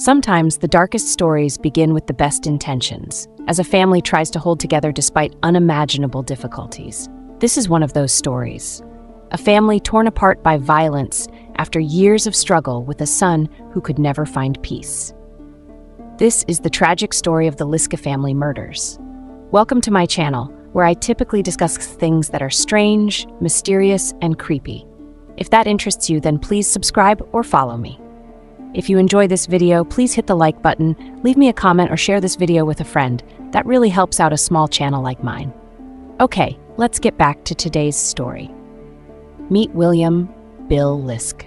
Sometimes the darkest stories begin with the best intentions, as a family tries to hold together despite unimaginable difficulties. This is one of those stories. A family torn apart by violence after years of struggle with a son who could never find peace. This is the tragic story of the Liska family murders. Welcome to my channel, where I typically discuss things that are strange, mysterious, and creepy. If that interests you, then please subscribe or follow me. If you enjoy this video, please hit the like button, leave me a comment, or share this video with a friend. That really helps out a small channel like mine. Okay, let's get back to today's story. Meet William Bill Lisk.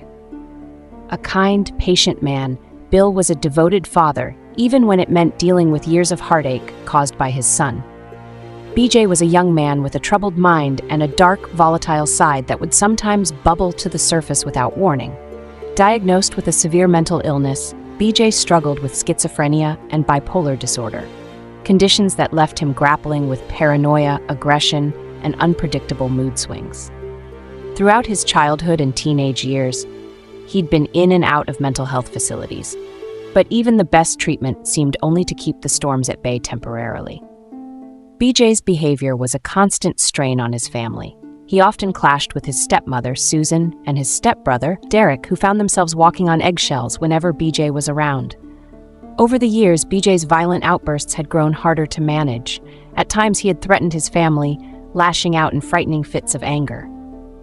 A kind, patient man, Bill was a devoted father, even when it meant dealing with years of heartache caused by his son. BJ was a young man with a troubled mind and a dark, volatile side that would sometimes bubble to the surface without warning. Diagnosed with a severe mental illness, BJ struggled with schizophrenia and bipolar disorder, conditions that left him grappling with paranoia, aggression, and unpredictable mood swings. Throughout his childhood and teenage years, he'd been in and out of mental health facilities, but even the best treatment seemed only to keep the storms at bay temporarily. BJ's behavior was a constant strain on his family. He often clashed with his stepmother, Susan, and his stepbrother, Derek, who found themselves walking on eggshells whenever BJ was around. Over the years, BJ's violent outbursts had grown harder to manage. At times, he had threatened his family, lashing out in frightening fits of anger.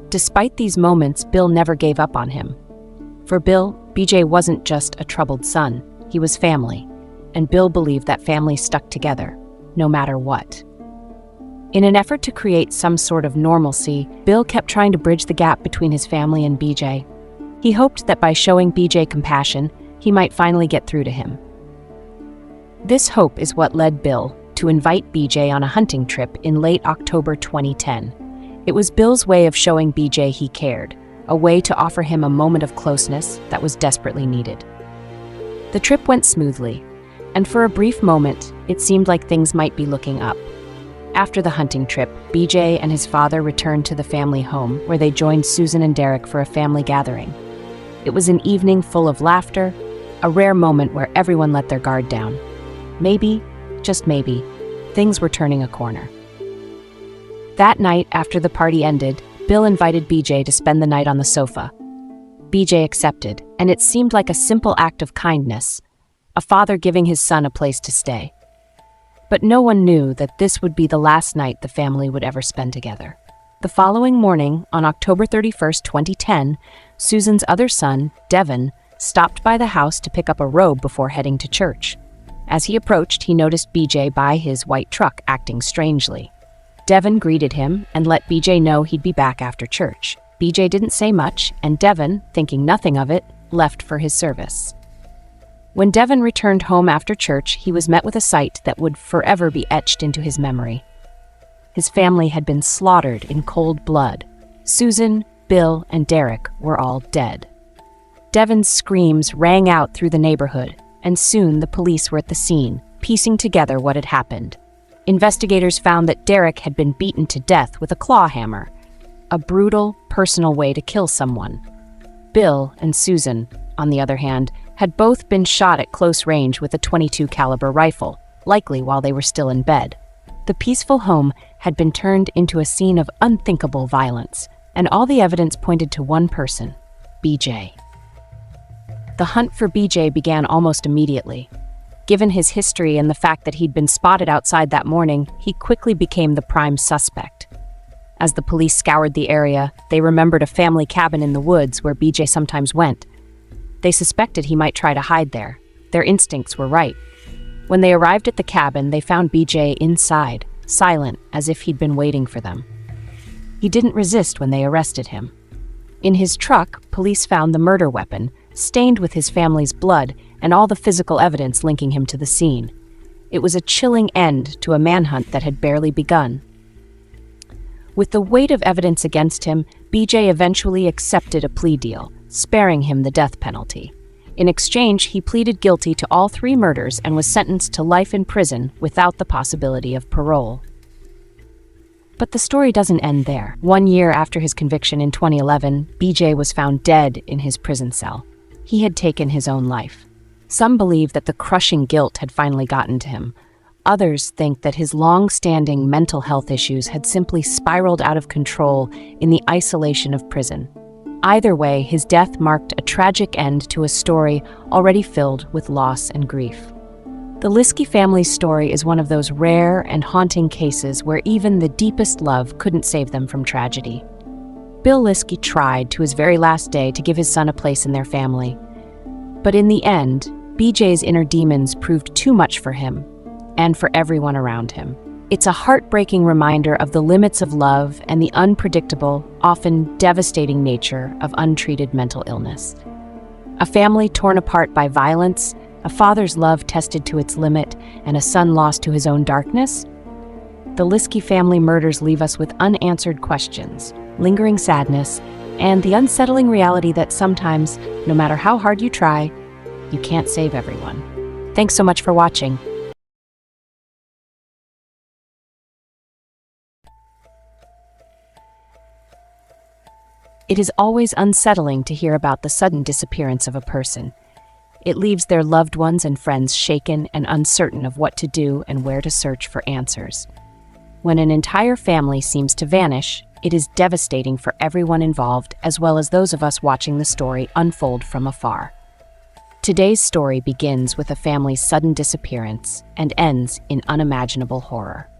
Despite these moments, Bill never gave up on him. For Bill, BJ wasn't just a troubled son, he was family, and Bill believed that family stuck together, no matter what. In an effort to create some sort of normalcy, Bill kept trying to bridge the gap between his family and BJ. He hoped that by showing BJ compassion, he might finally get through to him. This hope is what led Bill to invite BJ on a hunting trip in late October 2010. It was Bill's way of showing BJ he cared, a way to offer him a moment of closeness that was desperately needed. The trip went smoothly, and for a brief moment, it seemed like things might be looking up. After the hunting trip, BJ and his father returned to the family home, where they joined Susan and Derek for a family gathering. It was an evening full of laughter, a rare moment where everyone let their guard down. Maybe, just maybe, things were turning a corner. That night, after the party ended, Bill invited BJ to spend the night on the sofa. BJ accepted, and it seemed like a simple act of kindness, a father giving his son a place to stay. But no one knew that this would be the last night the family would ever spend together. The following morning, on October 31st, 2010, Susan's other son, Devin, stopped by the house to pick up a robe before heading to church. As he approached, he noticed BJ by his white truck acting strangely. Devin greeted him and let BJ know he'd be back after church. BJ didn't say much, and Devin, thinking nothing of it, left for his service. When Devin returned home after church, he was met with a sight that would forever be etched into his memory. His family had been slaughtered in cold blood. Susan, Bill, and Derek were all dead. Devin's screams rang out through the neighborhood, and soon the police were at the scene, piecing together what had happened. Investigators found that Derek had been beaten to death with a claw hammer, a brutal, personal way to kill someone. Bill and Susan, on the other hand, had both been shot at close range with a .22 caliber rifle, likely while they were still in bed. The peaceful home had been turned into a scene of unthinkable violence, and all the evidence pointed to one person, BJ. The hunt for BJ began almost immediately. Given his history and the fact that he'd been spotted outside that morning, he quickly became the prime suspect. As the police scoured the area, they remembered a family cabin in the woods where BJ sometimes went. They suspected he might try to hide there. Their instincts were right. When they arrived at the cabin, they found BJ inside, silent, as if he'd been waiting for them. He didn't resist when they arrested him. In his truck, police found the murder weapon, stained with his family's blood, and all the physical evidence linking him to the scene. It was a chilling end to a manhunt that had barely begun. With the weight of evidence against him, BJ eventually accepted a plea deal, sparing him the death penalty. In exchange, he pleaded guilty to all 3 murders and was sentenced to life in prison without the possibility of parole. But the story doesn't end there. 1 year after his conviction in 2011, BJ was found dead in his prison cell. He had taken his own life. Some believe that the crushing guilt had finally gotten to him. Others think that his long-standing mental health issues had simply spiraled out of control in the isolation of prison. Either way, his death marked a tragic end to a story already filled with loss and grief. The Liskey family's story is one of those rare and haunting cases where even the deepest love couldn't save them from tragedy. Bill Liskey tried to his very last day to give his son a place in their family. But in the end, BJ's inner demons proved too much for him and for everyone around him. It's a heartbreaking reminder of the limits of love and the unpredictable, often devastating nature of untreated mental illness. A family torn apart by violence, a father's love tested to its limit, and a son lost to his own darkness? The Liskey family murders leave us with unanswered questions, lingering sadness, and the unsettling reality that sometimes, no matter how hard you try, you can't save everyone. Thanks so much for watching. It is always unsettling to hear about the sudden disappearance of a person. It leaves their loved ones and friends shaken and uncertain of what to do and where to search for answers. When an entire family seems to vanish, it is devastating for everyone involved, as well as those of us watching the story unfold from afar. Today's story begins with a family's sudden disappearance and ends in unimaginable horror.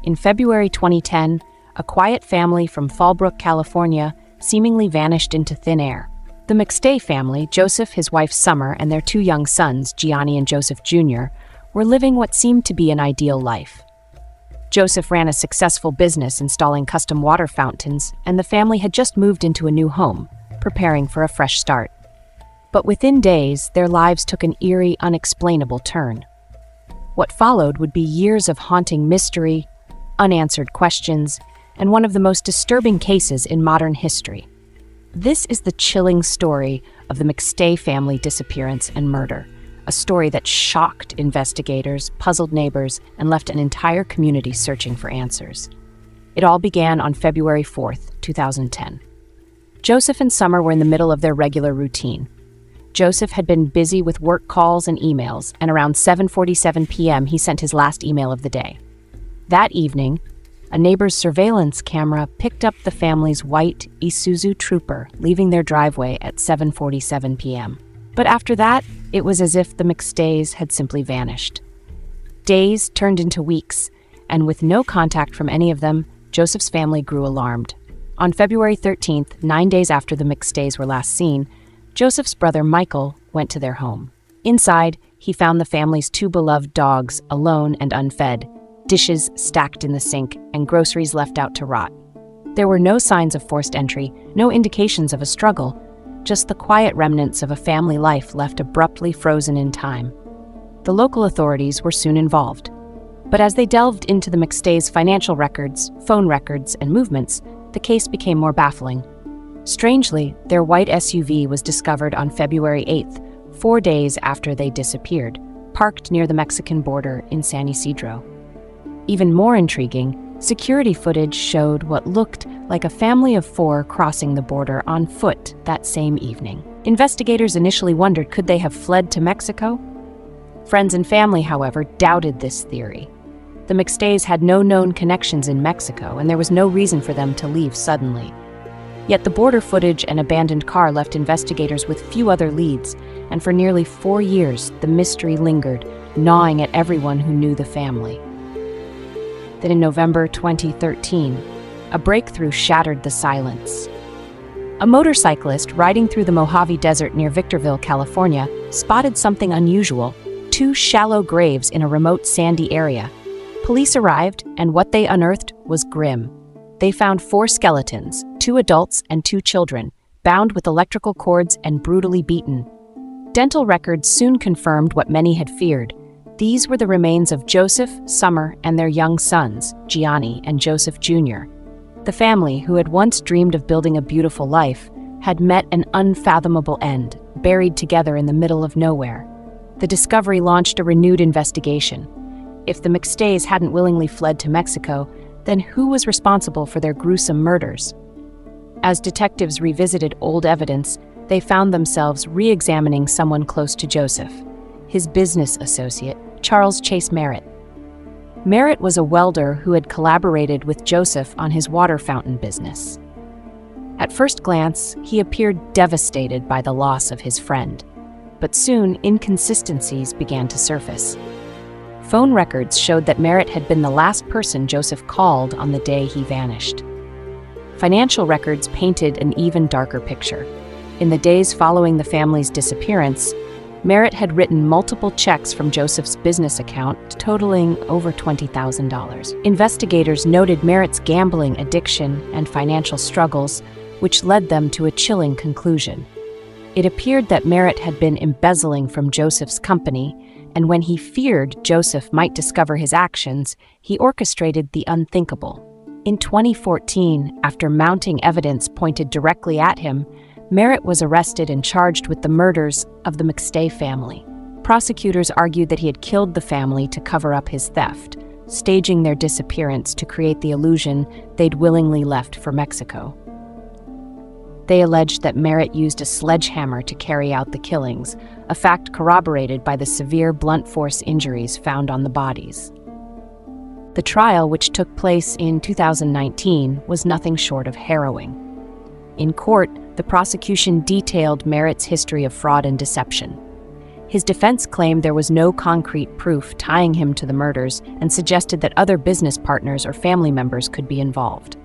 In February 2010, a quiet family from Fallbrook, California, seemingly vanished into thin air. The McStay family, Joseph, his wife Summer, and their two young sons, Gianni and Joseph Jr., were living what seemed to be an ideal life. Joseph ran a successful business installing custom water fountains, and the family had just moved into a new home, preparing for a fresh start. But within days, their lives took an eerie, unexplainable turn. What followed would be years of haunting mystery, unanswered questions, and one of the most disturbing cases in modern history. This is the chilling story of the McStay family disappearance and murder, a story that shocked investigators, puzzled neighbors, and left an entire community searching for answers. It all began on February 4th, 2010. Joseph and Summer were in the middle of their regular routine. Joseph had been busy with work calls and emails, and around 7:47 p.m. he sent his last email of the day. That evening, a neighbor's surveillance camera picked up the family's white Isuzu Trooper leaving their driveway at 7:47 p.m. But after that, it was as if the McStays had simply vanished. Days turned into weeks, and with no contact from any of them, Joseph's family grew alarmed. On February 13th, 9 days after the McStays were last seen, Joseph's brother Michael went to their home. Inside, he found the family's two beloved dogs alone and unfed, dishes stacked in the sink, and groceries left out to rot. There were no signs of forced entry, no indications of a struggle, just the quiet remnants of a family life left abruptly frozen in time. The local authorities were soon involved. But as they delved into the McStays' financial records, phone records, and movements, the case became more baffling. Strangely, their white SUV was discovered on February 8th, 4 days after they disappeared, parked near the Mexican border in San Isidro. Even more intriguing, security footage showed what looked like a family of 4 crossing the border on foot that same evening. Investigators initially wondered, could they have fled to Mexico? Friends and family, however, doubted this theory. The McStays had no known connections in Mexico, and there was no reason for them to leave suddenly. Yet the border footage and abandoned car left investigators with few other leads, and for nearly 4 years, the mystery lingered, gnawing at everyone who knew the family. Then in November 2013, a breakthrough shattered the silence. A motorcyclist riding through the Mojave Desert near Victorville, California, spotted something unusual: 2 shallow graves in a remote sandy area. Police arrived, and what they unearthed was grim. They found 4 skeletons, 2 adults and 2 children, bound with electrical cords and brutally beaten. Dental records soon confirmed what many had feared. These were the remains of Joseph, Summer, and their young sons, Gianni and Joseph Jr. The family, who had once dreamed of building a beautiful life, had met an unfathomable end, buried together in the middle of nowhere. The discovery launched a renewed investigation. If the McStays hadn't willingly fled to Mexico, then who was responsible for their gruesome murders? As detectives revisited old evidence, they found themselves re-examining someone close to Joseph, his business associate, Charles Chase Merritt. Merritt was a welder who had collaborated with Joseph on his water fountain business. At first glance, he appeared devastated by the loss of his friend, but soon inconsistencies began to surface. Phone records showed that Merritt had been the last person Joseph called on the day he vanished. Financial records painted an even darker picture. In the days following the family's disappearance, Merritt had written multiple checks from Joseph's business account totaling over $20,000. Investigators noted Merritt's gambling addiction and financial struggles, which led them to a chilling conclusion. It appeared that Merritt had been embezzling from Joseph's company, and when he feared Joseph might discover his actions, he orchestrated the unthinkable. In 2014, after mounting evidence pointed directly at him, Merritt was arrested and charged with the murders of the McStay family. Prosecutors argued that he had killed the family to cover up his theft, staging their disappearance to create the illusion they'd willingly left for Mexico. They alleged that Merritt used a sledgehammer to carry out the killings, a fact corroborated by the severe blunt force injuries found on the bodies. The trial, which took place in 2019, was nothing short of harrowing. In court, the prosecution detailed Merritt's history of fraud and deception. His defense claimed there was no concrete proof tying him to the murders and suggested that other business partners or family members could be involved.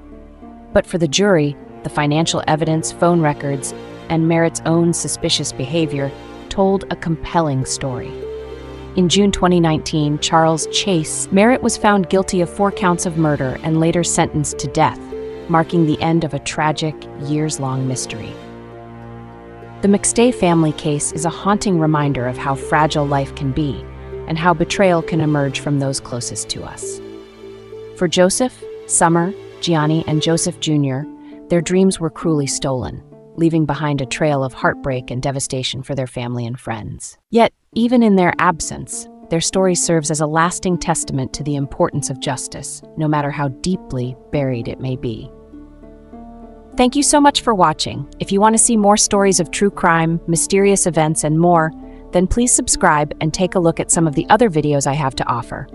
But for the jury, the financial evidence, phone records, and Merritt's own suspicious behavior told a compelling story. In June 2019, Charles Chase Merritt was found guilty of 4 counts of murder and later sentenced to death, marking the end of a tragic, years-long mystery. The McStay family case is a haunting reminder of how fragile life can be and how betrayal can emerge from those closest to us. For Joseph, Summer, Gianni, and Joseph Jr., their dreams were cruelly stolen, leaving behind a trail of heartbreak and devastation for their family and friends. Yet, even in their absence, their story serves as a lasting testament to the importance of justice, no matter how deeply buried it may be. Thank you so much for watching. If you want to see more stories of true crime, mysterious events, and more, then please subscribe and take a look at some of the other videos I have to offer.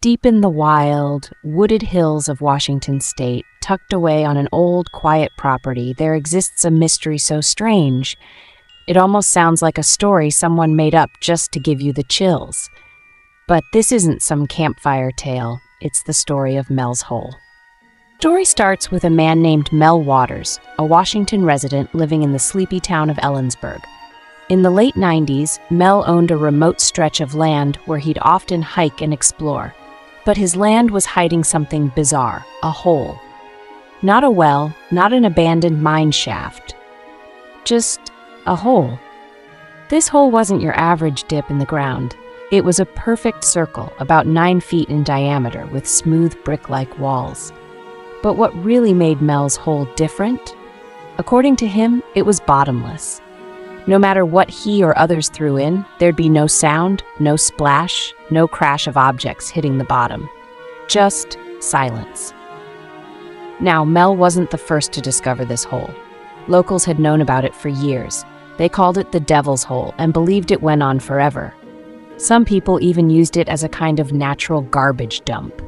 Deep in the wild, wooded hills of Washington state, tucked away on an old, quiet property, there exists a mystery so strange, it almost sounds like a story someone made up just to give you the chills. But this isn't some campfire tale, it's the story of Mel's Hole. The story starts with a man named Mel Waters, a Washington resident living in the sleepy town of Ellensburg. In the late 90s, Mel owned a remote stretch of land where he'd often hike and explore. But his land was hiding something bizarre, a hole. Not a well, not an abandoned mine shaft. Just a hole. This hole wasn't your average dip in the ground. It was a perfect circle, about 9 feet in diameter, with smooth brick-like walls. But what really made Mel's hole different? According to him, it was bottomless. No matter what he or others threw in, there'd be no sound, no splash, no crash of objects hitting the bottom. Just silence. Now, Mel wasn't the first to discover this hole. Locals had known about it for years. They called it the Devil's Hole and believed it went on forever. Some people even used it as a kind of natural garbage dump.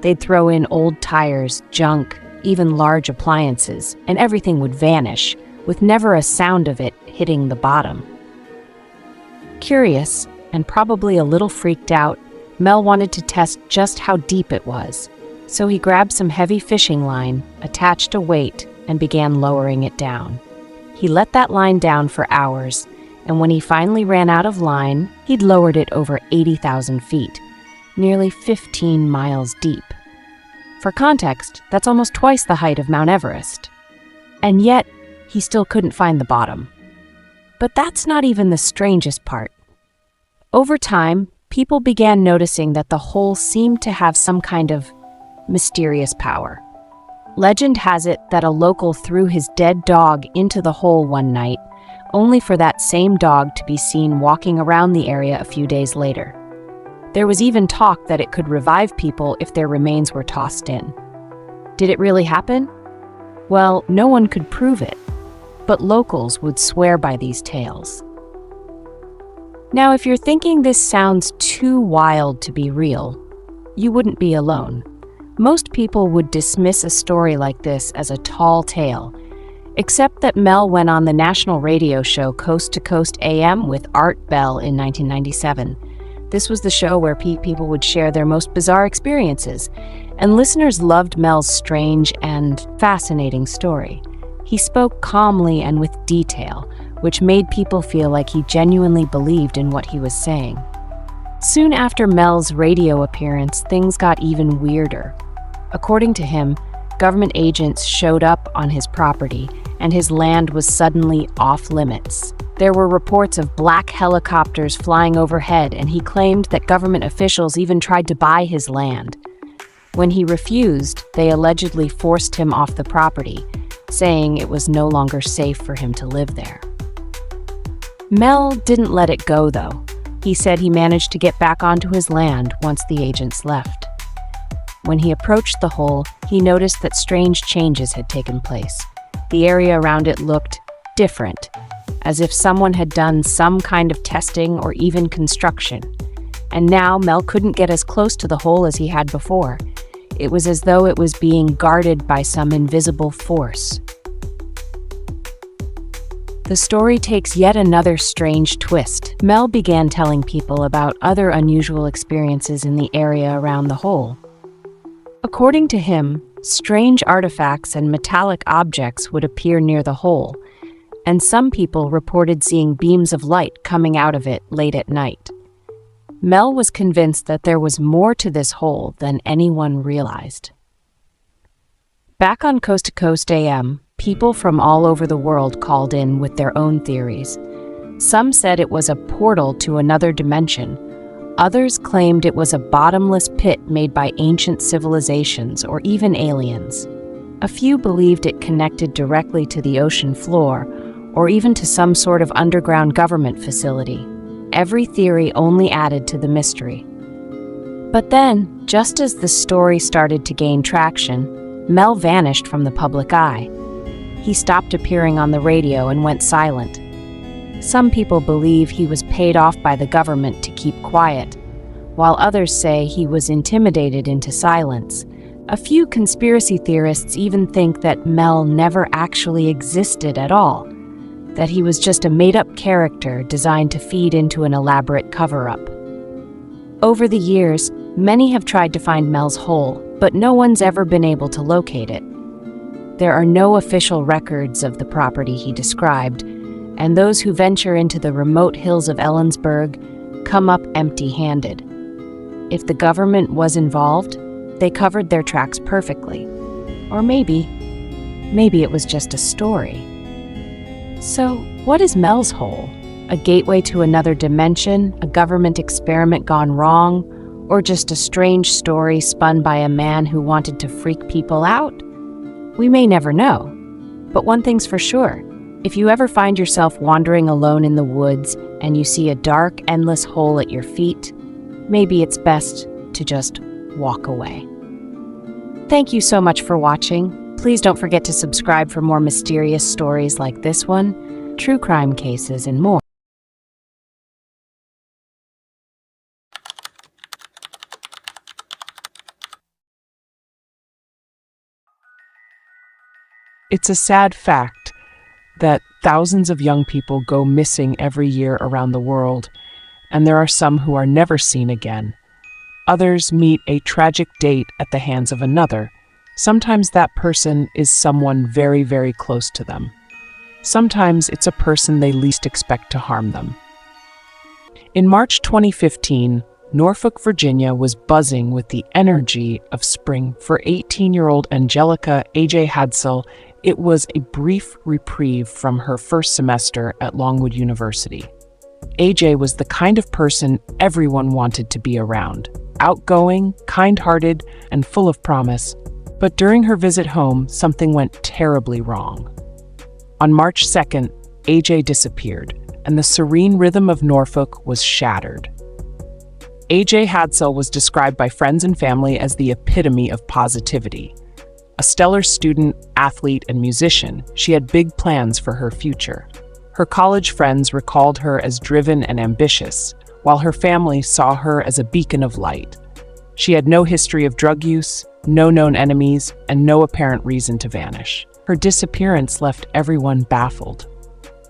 They'd throw in old tires, junk, even large appliances, and everything would vanish, with never a sound of it hitting the bottom. Curious, and probably a little freaked out, Mel wanted to test just how deep it was. So he grabbed some heavy fishing line, attached a weight, and began lowering it down. He let that line down for hours, and when he finally ran out of line, he'd lowered it over 80,000 feet, nearly 15 miles deep. For context, that's almost twice the height of Mount Everest. And yet, he still couldn't find the bottom. But that's not even the strangest part. Over time, people began noticing that the hole seemed to have some kind of mysterious power. Legend has it that a local threw his dead dog into the hole one night, only for that same dog to be seen walking around the area a few days later. There was even talk that it could revive people if their remains were tossed in. Did it really happen? Well, no one could prove it, but locals would swear by these tales. Now, if you're thinking this sounds too wild to be real, you wouldn't be alone. Most people would dismiss a story like this as a tall tale, except that Mel went on the national radio show Coast to Coast AM with Art Bell in 1997. This was the show where people would share their most bizarre experiences, and listeners loved Mel's strange and fascinating story. He spoke calmly and with detail, which made people feel like he genuinely believed in what he was saying. Soon after Mel's radio appearance, things got even weirder. According to him, government agents showed up on his property, and his land was suddenly off limits. There were reports of black helicopters flying overhead, and he claimed that government officials even tried to buy his land. When he refused, they allegedly forced him off the property, saying it was no longer safe for him to live there. Mel didn't let it go, though. He said he managed to get back onto his land once the agents left. When he approached the hole, he noticed that strange changes had taken place. The area around it looked different, as if someone had done some kind of testing or even construction. And now Mel couldn't get as close to the hole as he had before. It was as though it was being guarded by some invisible force. The story takes yet another strange twist. Mel began telling people about other unusual experiences in the area around the hole. According to him, strange artifacts and metallic objects would appear near the hole, and some people reported seeing beams of light coming out of it late at night. Mel was convinced that there was more to this hole than anyone realized. Back on Coast to Coast AM, people from all over the world called in with their own theories. Some said it was a portal to another dimension. Others claimed it was a bottomless pit made by ancient civilizations or even aliens. A few believed it connected directly to the ocean floor or even to some sort of underground government facility. Every theory only added to the mystery. But then, just as the story started to gain traction, Mel vanished from the public eye. He stopped appearing on the radio and went silent. Some people believe he was paid off by the government to keep quiet, while others say he was intimidated into silence. A few conspiracy theorists even think that Mel never actually existed at all, that he was just a made-up character designed to feed into an elaborate cover-up. Over the years, many have tried to find Mel's hole, but no one's ever been able to locate it. There are no official records of the property he described, and those who venture into the remote hills of Ellensburg come up empty-handed. If the government was involved, they covered their tracks perfectly. Or maybe it was just a story. So, what is Mel's hole? A gateway to another dimension, a government experiment gone wrong, or just a strange story spun by a man who wanted to freak people out? We may never know. But one thing's for sure. If you ever find yourself wandering alone in the woods and you see a dark, endless hole at your feet, maybe it's best to just walk away. Thank you so much for watching. Please don't forget to subscribe for more mysterious stories like this one, true crime cases, and more. It's a sad fact that thousands of young people go missing every year around the world, and there are some who are never seen again. Others meet a tragic date at the hands of another. Sometimes that person is someone very, very close to them. Sometimes it's a person they least expect to harm them. In March 2015, Norfolk, Virginia was buzzing with the energy of spring for 18-year-old Angelica A.J. Hadsell. It was a brief reprieve from her first semester at Longwood University. AJ was the kind of person everyone wanted to be around, outgoing, kind-hearted, and full of promise. But during her visit home, something went terribly wrong. On March 2nd, AJ disappeared, and the serene rhythm of Norfolk was shattered. AJ Hadsell was described by friends and family as the epitome of positivity. A stellar student, athlete, and musician, she had big plans for her future. Her college friends recalled her as driven and ambitious, while her family saw her as a beacon of light. She had no history of drug use, no known enemies, and no apparent reason to vanish. Her disappearance left everyone baffled.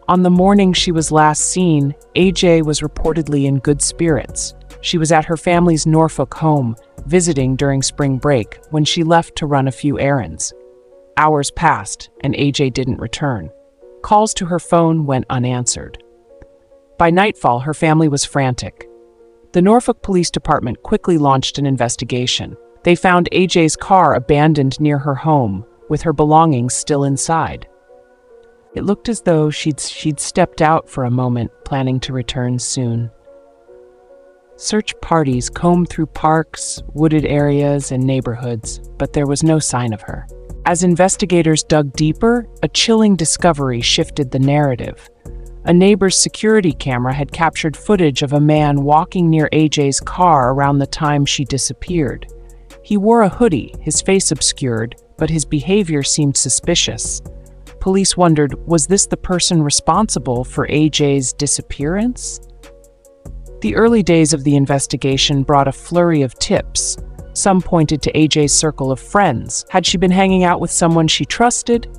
On the morning she was last seen, AJ was reportedly in good spirits. She was at her family's Norfolk home, visiting during spring break when she left to run a few errands. Hours passed, and AJ didn't return. Calls to her phone went unanswered. By nightfall, her family was frantic. The Norfolk Police Department quickly launched an investigation. They found AJ's car abandoned near her home, with her belongings still inside. It looked as though she'd stepped out for a moment, planning to return soon. Search parties combed through parks, wooded areas, and neighborhoods, but there was no sign of her. As investigators dug deeper, a chilling discovery shifted the narrative. A neighbor's security camera had captured footage of a man walking near AJ's car around the time she disappeared. He wore a hoodie, his face obscured, but his behavior seemed suspicious. Police wondered, was this the person responsible for AJ's disappearance? The early days of the investigation brought a flurry of tips. Some pointed to AJ's circle of friends. Had she been hanging out with someone she trusted?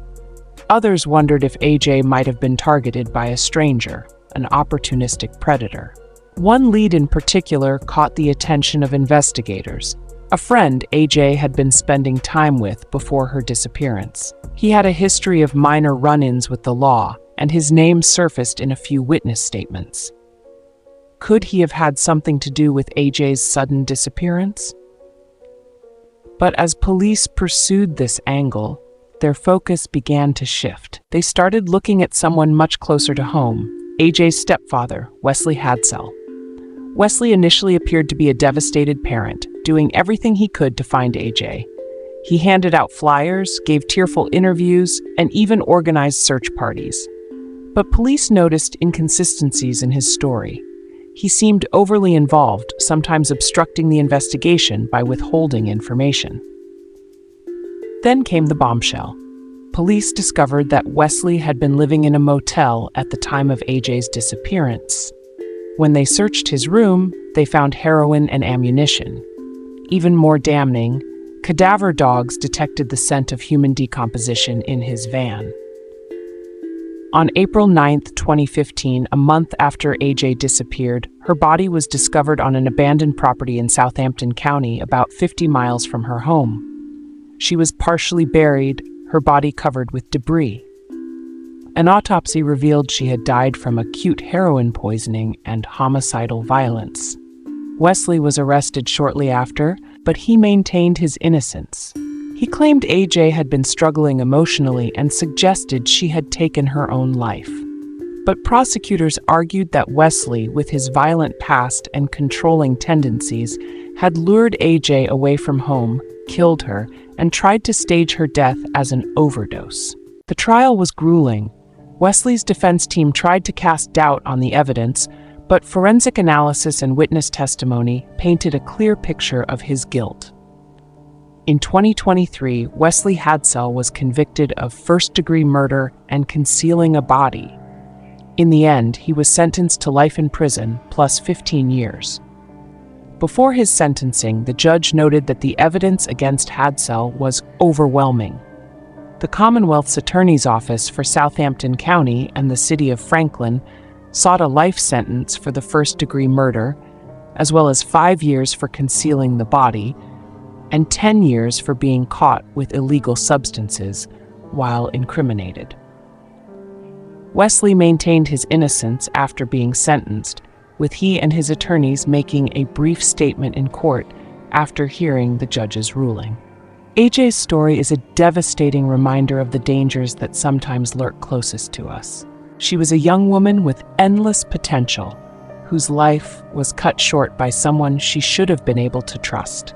Others wondered if AJ might have been targeted by a stranger, an opportunistic predator. One lead in particular caught the attention of investigators. A friend AJ had been spending time with before her disappearance. He had a history of minor run-ins with the law, and his name surfaced in a few witness statements. Could he have had something to do with AJ's sudden disappearance? But as police pursued this angle, their focus began to shift. They started looking at someone much closer to home, AJ's stepfather, Wesley Hadsell. Wesley initially appeared to be a devastated parent, doing everything he could to find AJ. He handed out flyers, gave tearful interviews, and even organized search parties. But police noticed inconsistencies in his story. He seemed overly involved, sometimes obstructing the investigation by withholding information. Then came the bombshell. Police discovered that Wesley had been living in a motel at the time of AJ's disappearance. When they searched his room, they found heroin and ammunition. Even more damning, cadaver dogs detected the scent of human decomposition in his van. On April 9, 2015, a month after AJ disappeared, her body was discovered on an abandoned property in Southampton County, about 50 miles from her home. She was partially buried, her body covered with debris. An autopsy revealed she had died from acute heroin poisoning and homicidal violence. Wesley was arrested shortly after, but he maintained his innocence. He claimed AJ had been struggling emotionally and suggested she had taken her own life. But prosecutors argued that Wesley, with his violent past and controlling tendencies, had lured AJ away from home, killed her, and tried to stage her death as an overdose. The trial was grueling. Wesley's defense team tried to cast doubt on the evidence, but forensic analysis and witness testimony painted a clear picture of his guilt. In 2023, Wesley Hadsell was convicted of first-degree murder and concealing a body. In the end, he was sentenced to life in prison plus 15 years. Before his sentencing, the judge noted that the evidence against Hadsell was overwhelming. The Commonwealth's Attorney's Office for Southampton County and the City of Franklin sought a life sentence for the first-degree murder, as well as 5 years for concealing the body, and 10 years for being caught with illegal substances while incriminated. Wesley maintained his innocence after being sentenced, with he and his attorneys making a brief statement in court after hearing the judge's ruling. AJ's story is a devastating reminder of the dangers that sometimes lurk closest to us. She was a young woman with endless potential, whose life was cut short by someone she should have been able to trust.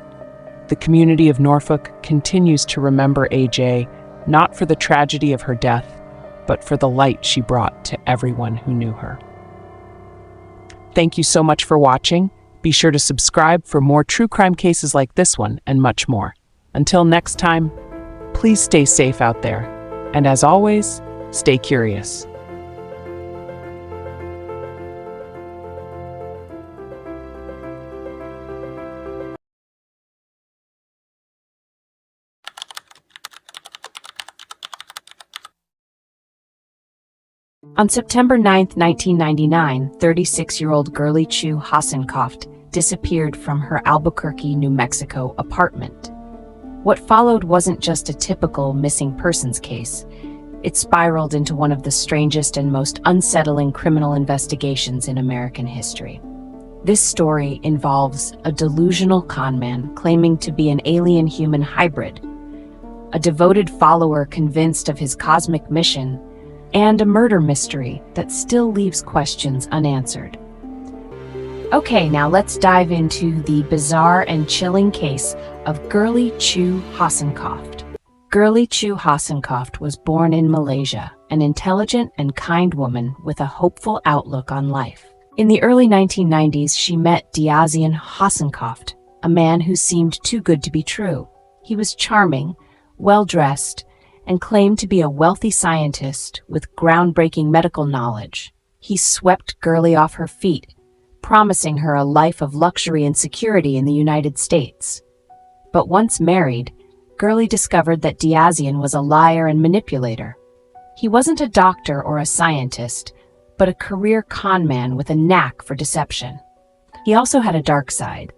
The community of Norfolk continues to remember AJ, not for the tragedy of her death, but for the light she brought to everyone who knew her. Thank you so much for watching. Be sure to subscribe for more true crime cases like this one and much more. Until next time, please stay safe out there. And as always, stay curious. On September 9, 1999, 36-year-old Gurley Chu Hasenkopf disappeared from her Albuquerque, New Mexico apartment. What followed wasn't just a typical missing persons case. It spiraled into one of the strangest and most unsettling criminal investigations in American history. This story involves a delusional conman claiming to be an alien-human hybrid, a devoted follower convinced of his cosmic mission, and a murder mystery that still leaves questions unanswered. Okay, now let's dive into the bizarre and chilling case of Gurley Chu Hasenkopf. Gurley Chu Hasenkopf was born in Malaysia, an intelligent and kind woman with a hopeful outlook on life. In the early 1990s, she met Diazian Hasenkopf, a man who seemed too good to be true. He was charming, well-dressed, and claimed to be a wealthy scientist with groundbreaking medical knowledge. He swept Gurley off her feet, promising her a life of luxury and security in the United States. But once married, Gurley discovered that Diazian was a liar and manipulator. He wasn't a doctor or a scientist, but a career conman with a knack for deception. He also had a dark side.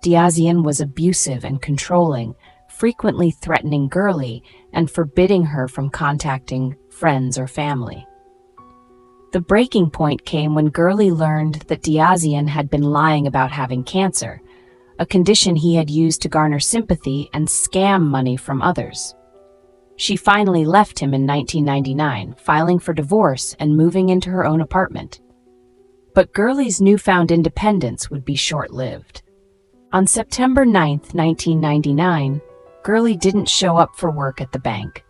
Diazian was abusive and controlling, frequently threatening Gurley and forbidding her from contacting friends or family. The breaking point came when Gurley learned that Diazian had been lying about having cancer, a condition he had used to garner sympathy and scam money from others. She finally left him in 1999, filing for divorce and moving into her own apartment. But Gurley's newfound independence would be short-lived. On September 9, 1999, Gurley didn't show up for work at the bank,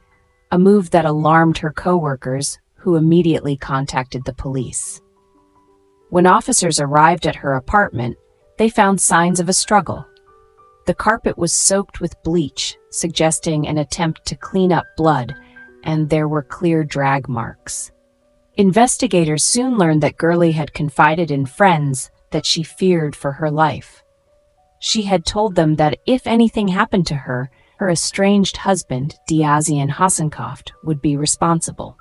a move that alarmed her coworkers, who immediately contacted the police. When officers arrived at her apartment, they found signs of a struggle. The carpet was soaked with bleach, suggesting an attempt to clean up blood, and there were clear drag marks. Investigators soon learned that Gurley had confided in friends that she feared for her life. She had told them that if anything happened to her, her estranged husband, Diazian Hasenkopf, would be responsible.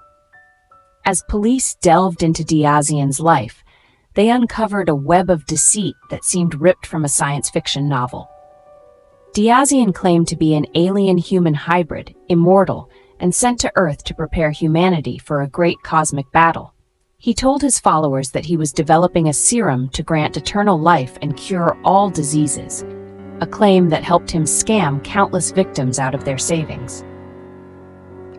As police delved into Diazian's life, they uncovered a web of deceit that seemed ripped from a science fiction novel. Diazian claimed to be an alien-human hybrid, immortal, and sent to Earth to prepare humanity for a great cosmic battle. He told his followers that he was developing a serum to grant eternal life and cure all diseases, a claim that helped him scam countless victims out of their savings.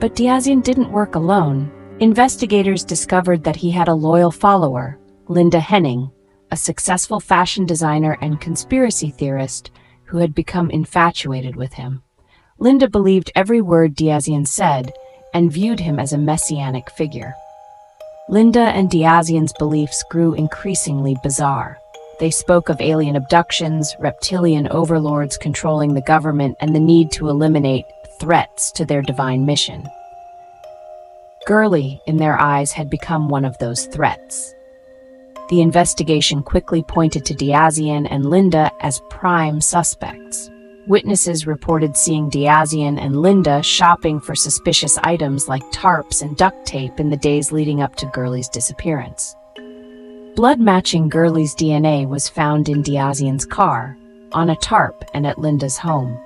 But Diazian didn't work alone. Investigators discovered that he had a loyal follower, Linda Henning, a successful fashion designer and conspiracy theorist who had become infatuated with him. Linda believed every word Diazian said and viewed him as a messianic figure. Linda and Diazian's beliefs grew increasingly bizarre. They spoke of alien abductions, reptilian overlords controlling the government, and the need to eliminate threats to their divine mission. Gurley, in their eyes, had become one of those threats. The investigation quickly pointed to Diazian and Linda as prime suspects. Witnesses reported seeing Diazian and Linda shopping for suspicious items like tarps and duct tape in the days leading up to Gurley's disappearance. Blood matching Gurley's DNA was found in Diazian's car, on a tarp, and at Linda's home.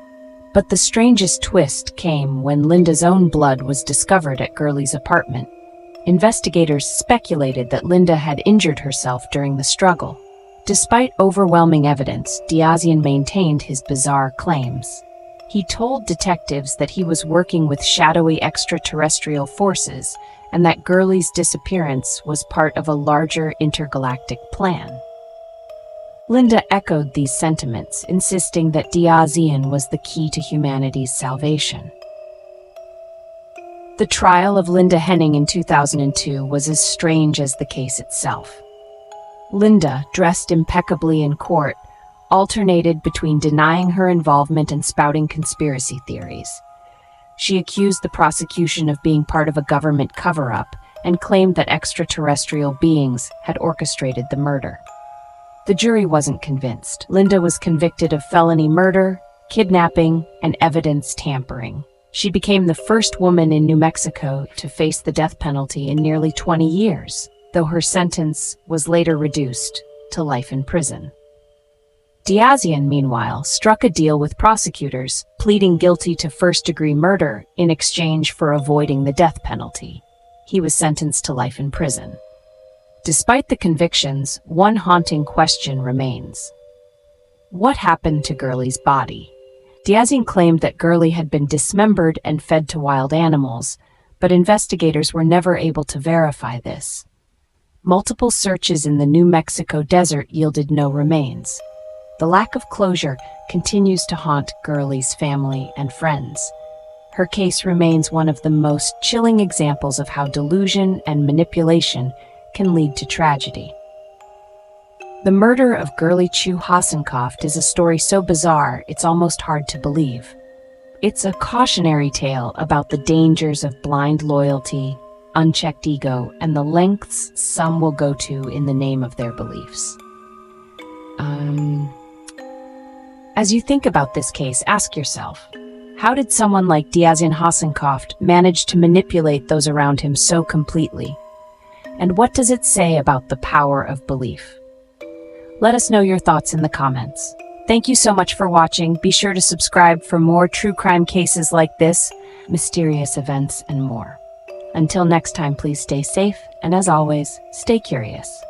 But the strangest twist came when Linda's own blood was discovered at Gurley's apartment. Investigators speculated that Linda had injured herself during the struggle. Despite overwhelming evidence, Diazian maintained his bizarre claims. He told detectives that he was working with shadowy extraterrestrial forces and that Gurley's disappearance was part of a larger intergalactic plan. Linda echoed these sentiments, insisting that Diazian was the key to humanity's salvation. The trial of Linda Henning in 2002 was as strange as the case itself. Linda, dressed impeccably in court, alternated between denying her involvement and spouting conspiracy theories. She accused the prosecution of being part of a government cover-up and claimed that extraterrestrial beings had orchestrated the murder. The jury wasn't convinced. Linda was convicted of felony murder, kidnapping, and evidence tampering. She became the first woman in New Mexico to face the death penalty in nearly 20 years, though her sentence was later reduced to life in prison. Diazian, meanwhile, struck a deal with prosecutors, pleading guilty to first-degree murder in exchange for avoiding the death penalty. He was sentenced to life in prison. Despite the convictions, one haunting question remains. What happened to Gurley's body? Diazian claimed that Gurley had been dismembered and fed to wild animals, but investigators were never able to verify this. Multiple searches in the New Mexico desert yielded no remains. The lack of closure continues to haunt Gurley's family and friends. Her case remains one of the most chilling examples of how delusion and manipulation can lead to tragedy. The murder of Gurley Chu Hasenkopf is a story so bizarre it's almost hard to believe. It's a cautionary tale about the dangers of blind loyalty, unchecked ego, and the lengths some will go to in the name of their beliefs. As you think about this case, ask yourself, how did someone like Diazian Hasenkopf manage to manipulate those around him so completely? And what does it say about the power of belief? Let us know your thoughts in the comments. Thank you so much for watching. Be sure to subscribe for more true crime cases like this, mysterious events, and more. Until next time, please stay safe, and as always, stay curious.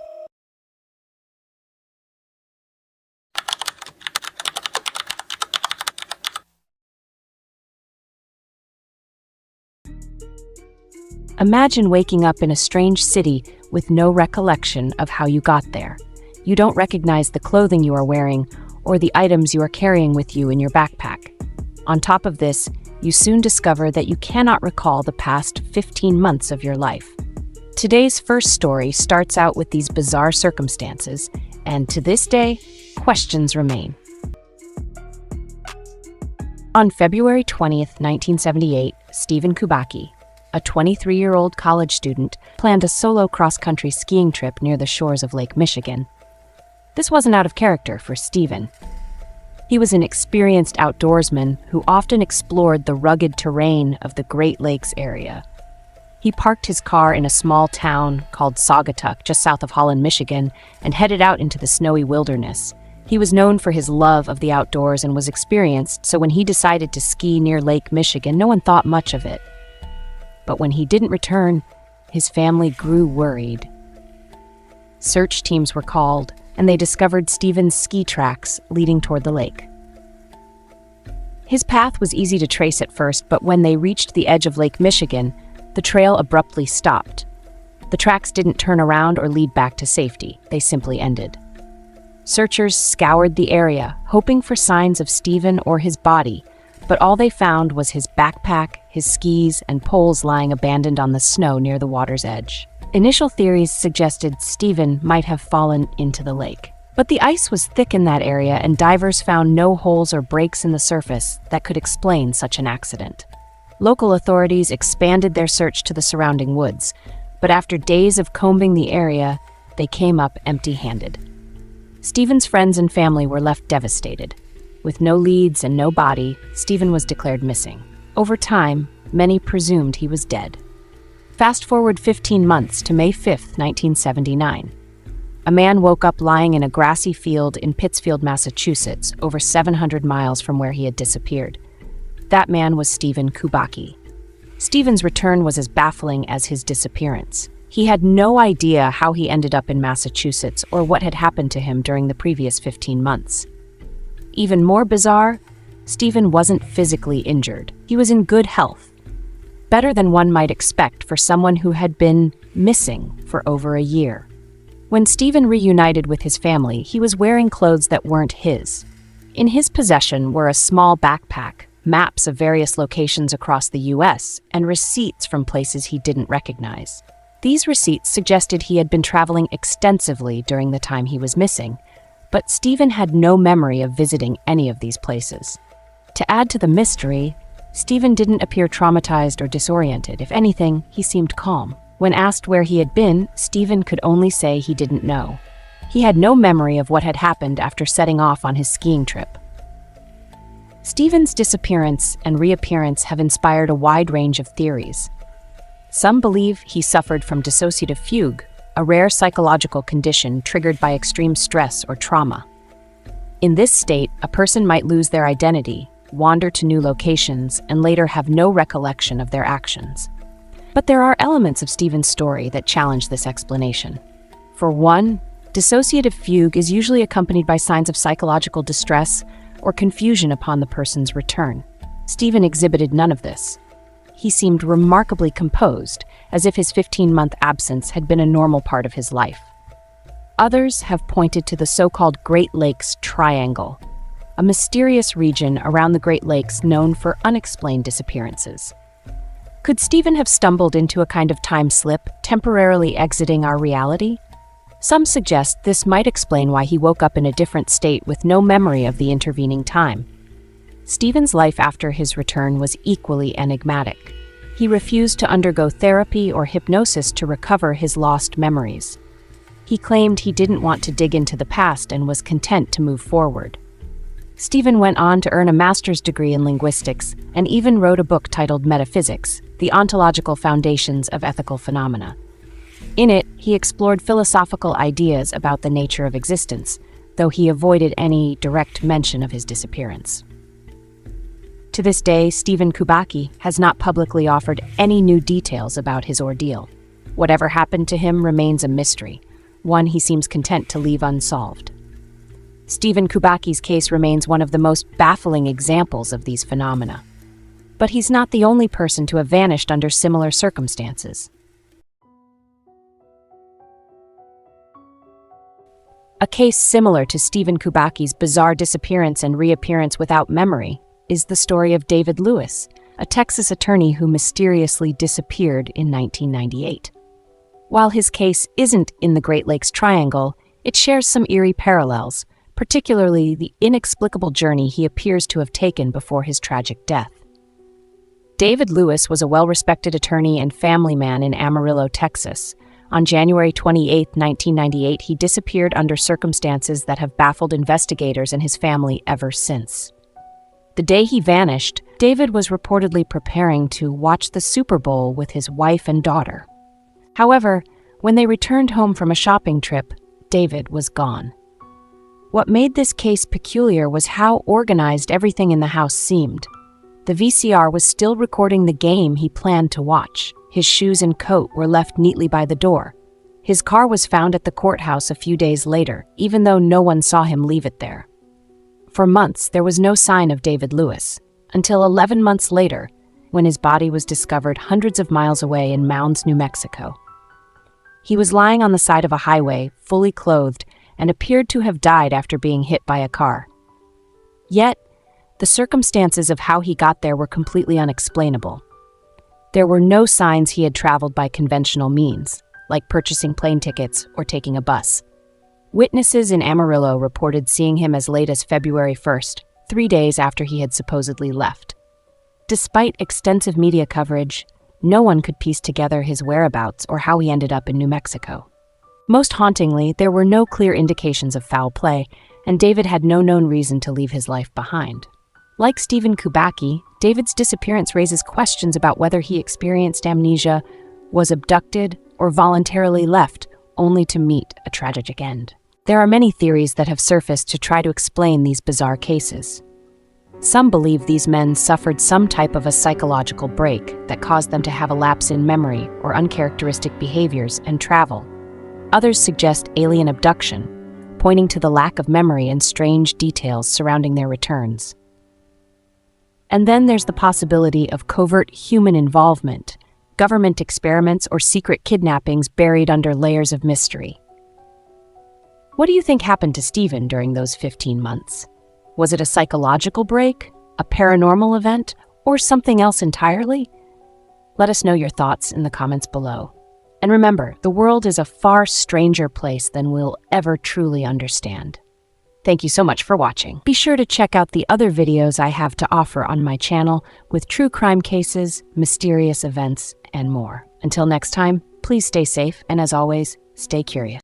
Imagine waking up in a strange city with no recollection of how you got there. You don't recognize the clothing you are wearing or the items you are carrying with you in your backpack. On top of this, you soon discover that you cannot recall the past 15 months of your life. Today's first story starts out with these bizarre circumstances, and to this day, questions remain. On February 20th, 1978, Stephen Kubacki, a 23-year-old college student, planned a solo cross-country skiing trip near the shores of Lake Michigan. This wasn't out of character for Stephen. He was an experienced outdoorsman who often explored the rugged terrain of the Great Lakes area. He parked his car in a small town called Saugatuck, just south of Holland, Michigan, and headed out into the snowy wilderness. He was known for his love of the outdoors and was experienced, so when he decided to ski near Lake Michigan, no one thought much of it. But when he didn't return, his family grew worried. Search teams were called, and they discovered Stephen's ski tracks leading toward the lake. His path was easy to trace at first, but when they reached the edge of Lake Michigan, the trail abruptly stopped. The tracks didn't turn around or lead back to safety. They simply ended. Searchers scoured the area, hoping for signs of Stephen or his body, but all they found was his backpack, his skis, and poles lying abandoned on the snow near the water's edge. Initial theories suggested Stephen might have fallen into the lake. But the ice was thick in that area, and divers found no holes or breaks in the surface that could explain such an accident. Local authorities expanded their search to the surrounding woods, but after days of combing the area, they came up empty-handed. Stephen's friends and family were left devastated. With no leads and no body, Stephen was declared missing. Over time, many presumed he was dead. Fast forward 15 months to May 5th, 1979. A man woke up lying in a grassy field in Pittsfield, Massachusetts, over 700 miles from where he had disappeared. That man was Stephen Kubacki. Stephen's return was as baffling as his disappearance. He had no idea how he ended up in Massachusetts or what had happened to him during the previous 15 months. Even more bizarre, Stephen wasn't physically injured. He was in good health. Better than one might expect for someone who had been missing for over a year. When Stephen reunited with his family, he was wearing clothes that weren't his. In his possession were a small backpack, maps of various locations across the U.S., and receipts from places he didn't recognize. These receipts suggested he had been traveling extensively during the time he was missing, but Stephen had no memory of visiting any of these places. To add to the mystery, Stephen didn't appear traumatized or disoriented. If anything, he seemed calm. When asked where he had been, Stephen could only say he didn't know. He had no memory of what had happened after setting off on his skiing trip. Stephen's disappearance and reappearance have inspired a wide range of theories. Some believe he suffered from dissociative fugue, a rare psychological condition triggered by extreme stress or trauma. In this state, a person might lose their identity, wander to new locations, and later have no recollection of their actions. But there are elements of Stephen's story that challenge this explanation. For one, dissociative fugue is usually accompanied by signs of psychological distress or confusion upon the person's return. Stephen exhibited none of this. He seemed remarkably composed, as if his 15-month absence had been a normal part of his life. Others have pointed to the so-called Great Lakes Triangle, a mysterious region around the Great Lakes known for unexplained disappearances. Could Stephen have stumbled into a kind of time slip, temporarily exiting our reality? Some suggest this might explain why he woke up in a different state with no memory of the intervening time. Stephen's life after his return was equally enigmatic. He refused to undergo therapy or hypnosis to recover his lost memories. He claimed he didn't want to dig into the past and was content to move forward. Stephen went on to earn a master's degree in linguistics and even wrote a book titled Metaphysics, The Ontological Foundations of Ethical Phenomena. In it, he explored philosophical ideas about the nature of existence, though he avoided any direct mention of his disappearance. To this day, Stephen Kubacki has not publicly offered any new details about his ordeal. Whatever happened to him remains a mystery, one he seems content to leave unsolved. Stephen Kubacki's case remains one of the most baffling examples of these phenomena. But he's not the only person to have vanished under similar circumstances. A case similar to Stephen Kubacki's bizarre disappearance and reappearance without memory is the story of David Lewis, a Texas attorney who mysteriously disappeared in 1998. While his case isn't in the Great Lakes Triangle, it shares some eerie parallels, particularly the inexplicable journey he appears to have taken before his tragic death. David Lewis was a well-respected attorney and family man in Amarillo, Texas. On January 28, 1998, he disappeared under circumstances that have baffled investigators and his family ever since. The day he vanished, David was reportedly preparing to watch the Super Bowl with his wife and daughter. However, when they returned home from a shopping trip, David was gone. What made this case peculiar was how organized everything in the house seemed. The VCR was still recording the game he planned to watch. His shoes and coat were left neatly by the door. His car was found at the courthouse a few days later, even though no one saw him leave it there. For months, there was no sign of David Lewis, until 11 months later, when his body was discovered hundreds of miles away in Mounds, New Mexico. He was lying on the side of a highway, fully clothed, and appeared to have died after being hit by a car. Yet, the circumstances of how he got there were completely unexplainable. There were no signs he had traveled by conventional means, like purchasing plane tickets or taking a bus. Witnesses in Amarillo reported seeing him as late as February 1st, 3 days after he had supposedly left. Despite extensive media coverage, no one could piece together his whereabouts or how he ended up in New Mexico. Most hauntingly, there were no clear indications of foul play, and David had no known reason to leave his life behind. Like Stephen Kubacki, David's disappearance raises questions about whether he experienced amnesia, was abducted, or voluntarily left, only to meet a tragic end. There are many theories that have surfaced to try to explain these bizarre cases. Some believe these men suffered some type of a psychological break that caused them to have a lapse in memory or uncharacteristic behaviors and travel. Others suggest alien abduction, pointing to the lack of memory and strange details surrounding their returns. And then there's the possibility of covert human involvement, government experiments, or secret kidnappings buried under layers of mystery. What do you think happened to Stephen during those 15 months? Was it a psychological break, a paranormal event, or something else entirely? Let us know your thoughts in the comments below. And remember, the world is a far stranger place than we'll ever truly understand. Thank you so much for watching. Be sure to check out the other videos I have to offer on my channel with true crime cases, mysterious events, and more. Until next time, please stay safe, and as always, stay curious.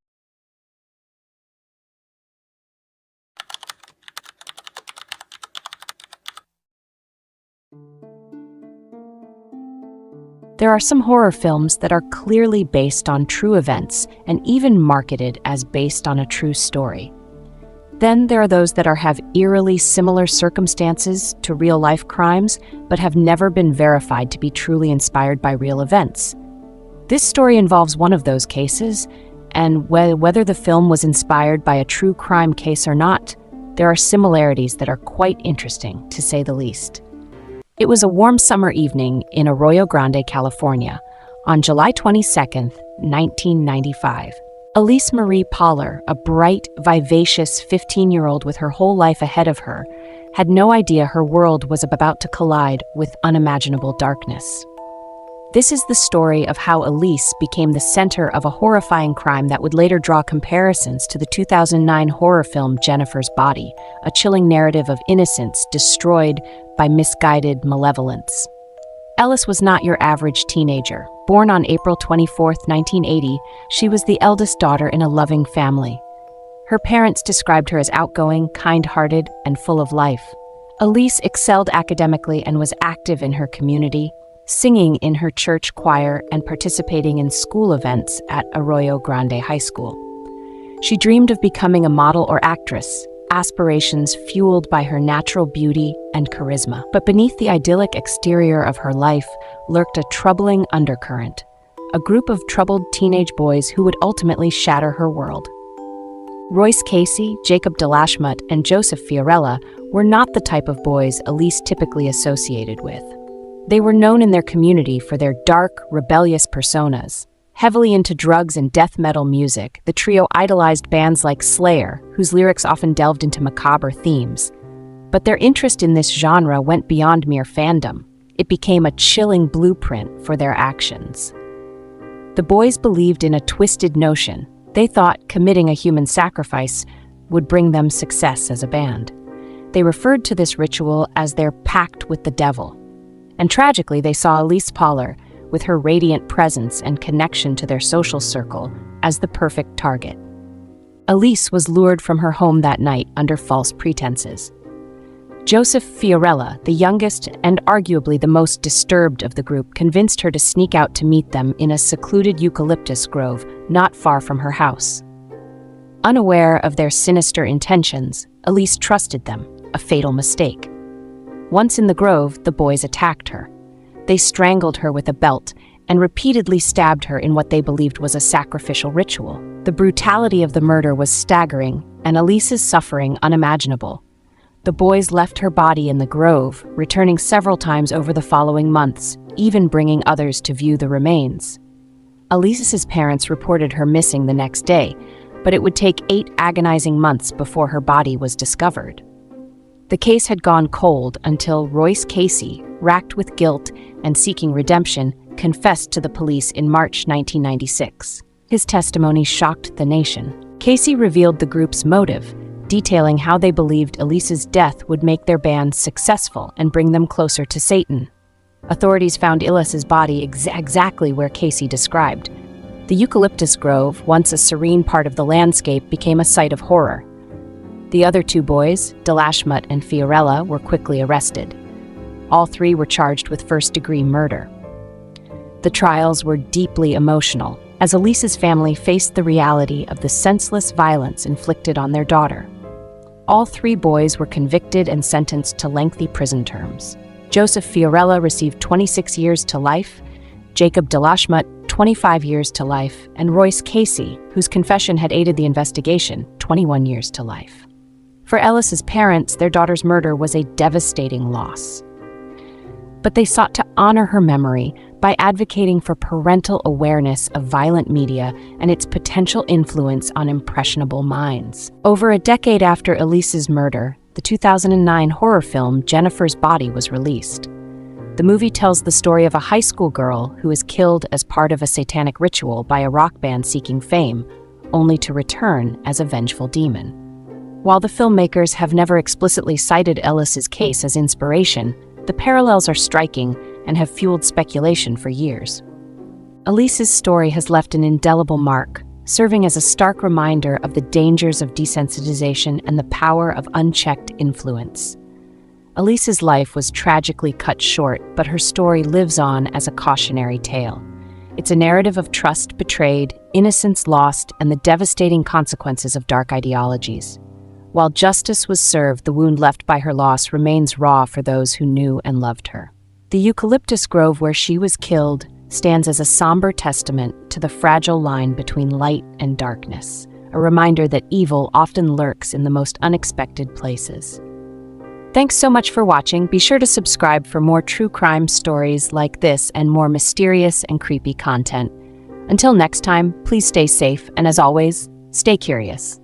There are some horror films that are clearly based on true events and even marketed as based on a true story. Then there are those that have eerily similar circumstances to real-life crimes, but have never been verified to be truly inspired by real events. This story involves one of those cases, and whether the film was inspired by a true crime case or not, there are similarities that are quite interesting, to say the least. It was a warm summer evening in Arroyo Grande, California, on July 22, 1995. Elise Marie Poller, a bright, vivacious 15-year-old with her whole life ahead of her, had no idea her world was about to collide with unimaginable darkness. This is the story of how Elise became the center of a horrifying crime that would later draw comparisons to the 2009 horror film Jennifer's Body, a chilling narrative of innocence destroyed by misguided malevolence. Elise was not your average teenager. Born on April 24, 1980, she was the eldest daughter in a loving family. Her parents described her as outgoing, kind-hearted, and full of life. Elise excelled academically and was active in her community, singing in her church choir and participating in school events at Arroyo Grande High School. She dreamed of becoming a model or actress, aspirations fueled by her natural beauty and charisma. But beneath the idyllic exterior of her life lurked a troubling undercurrent, a group of troubled teenage boys who would ultimately shatter her world. Royce Casey, Jacob DeLashmutt, and Joseph Fiorella were not the type of boys Elise typically associated with. They were known in their community for their dark, rebellious personas. Heavily into drugs and death metal music, the trio idolized bands like Slayer, whose lyrics often delved into macabre themes. But their interest in this genre went beyond mere fandom. It became a chilling blueprint for their actions. The boys believed in a twisted notion. They thought committing a human sacrifice would bring them success as a band. They referred to this ritual as their pact with the devil. And tragically, they saw Elise Poller, with her radiant presence and connection to their social circle, as the perfect target. Elise was lured from her home that night under false pretenses. Joseph Fiorella, the youngest and arguably the most disturbed of the group, convinced her to sneak out to meet them in a secluded eucalyptus grove not far from her house. Unaware of their sinister intentions, Elise trusted them, a fatal mistake. Once in the grove, the boys attacked her. They strangled her with a belt and repeatedly stabbed her in what they believed was a sacrificial ritual. The brutality of the murder was staggering, and Elise's suffering unimaginable. The boys left her body in the grove, returning several times over the following months, even bringing others to view the remains. Elise's parents reported her missing the next day, but it would take 8 agonizing months before her body was discovered. The case had gone cold until Royce Casey, racked with guilt and seeking redemption, confessed to the police in March 1996. His testimony shocked the nation. Casey revealed the group's motive, detailing how they believed Elise's death would make their band successful and bring them closer to Satan. Authorities found Elise's body exactly where Casey described. The eucalyptus grove, once a serene part of the landscape, became a site of horror. The other 2 boys, DeLashmutt and Fiorella, were quickly arrested. All 3 were charged with first-degree murder. The trials were deeply emotional, as Elise's family faced the reality of the senseless violence inflicted on their daughter. All 3 boys were convicted and sentenced to lengthy prison terms. Joseph Fiorella received 26 years to life, Jacob DeLashmutt 25 years to life, and Royce Casey, whose confession had aided the investigation, 21 years to life. For Elise's parents, their daughter's murder was a devastating loss. But they sought to honor her memory by advocating for parental awareness of violent media and its potential influence on impressionable minds. Over a decade after Elise's murder, the 2009 horror film Jennifer's Body was released. The movie tells the story of a high school girl who is killed as part of a satanic ritual by a rock band seeking fame, only to return as a vengeful demon. While the filmmakers have never explicitly cited Ellis's case as inspiration, the parallels are striking and have fueled speculation for years. Elise's story has left an indelible mark, serving as a stark reminder of the dangers of desensitization and the power of unchecked influence. Elise's life was tragically cut short, but her story lives on as a cautionary tale. It's a narrative of trust betrayed, innocence lost, and the devastating consequences of dark ideologies. While justice was served, the wound left by her loss remains raw for those who knew and loved her. The eucalyptus grove where she was killed stands as a somber testament to the fragile line between light and darkness, a reminder that evil often lurks in the most unexpected places. Thanks so much for watching. Be sure to subscribe for more true crime stories like this and more mysterious and creepy content. Until next time, please stay safe, and as always, stay curious.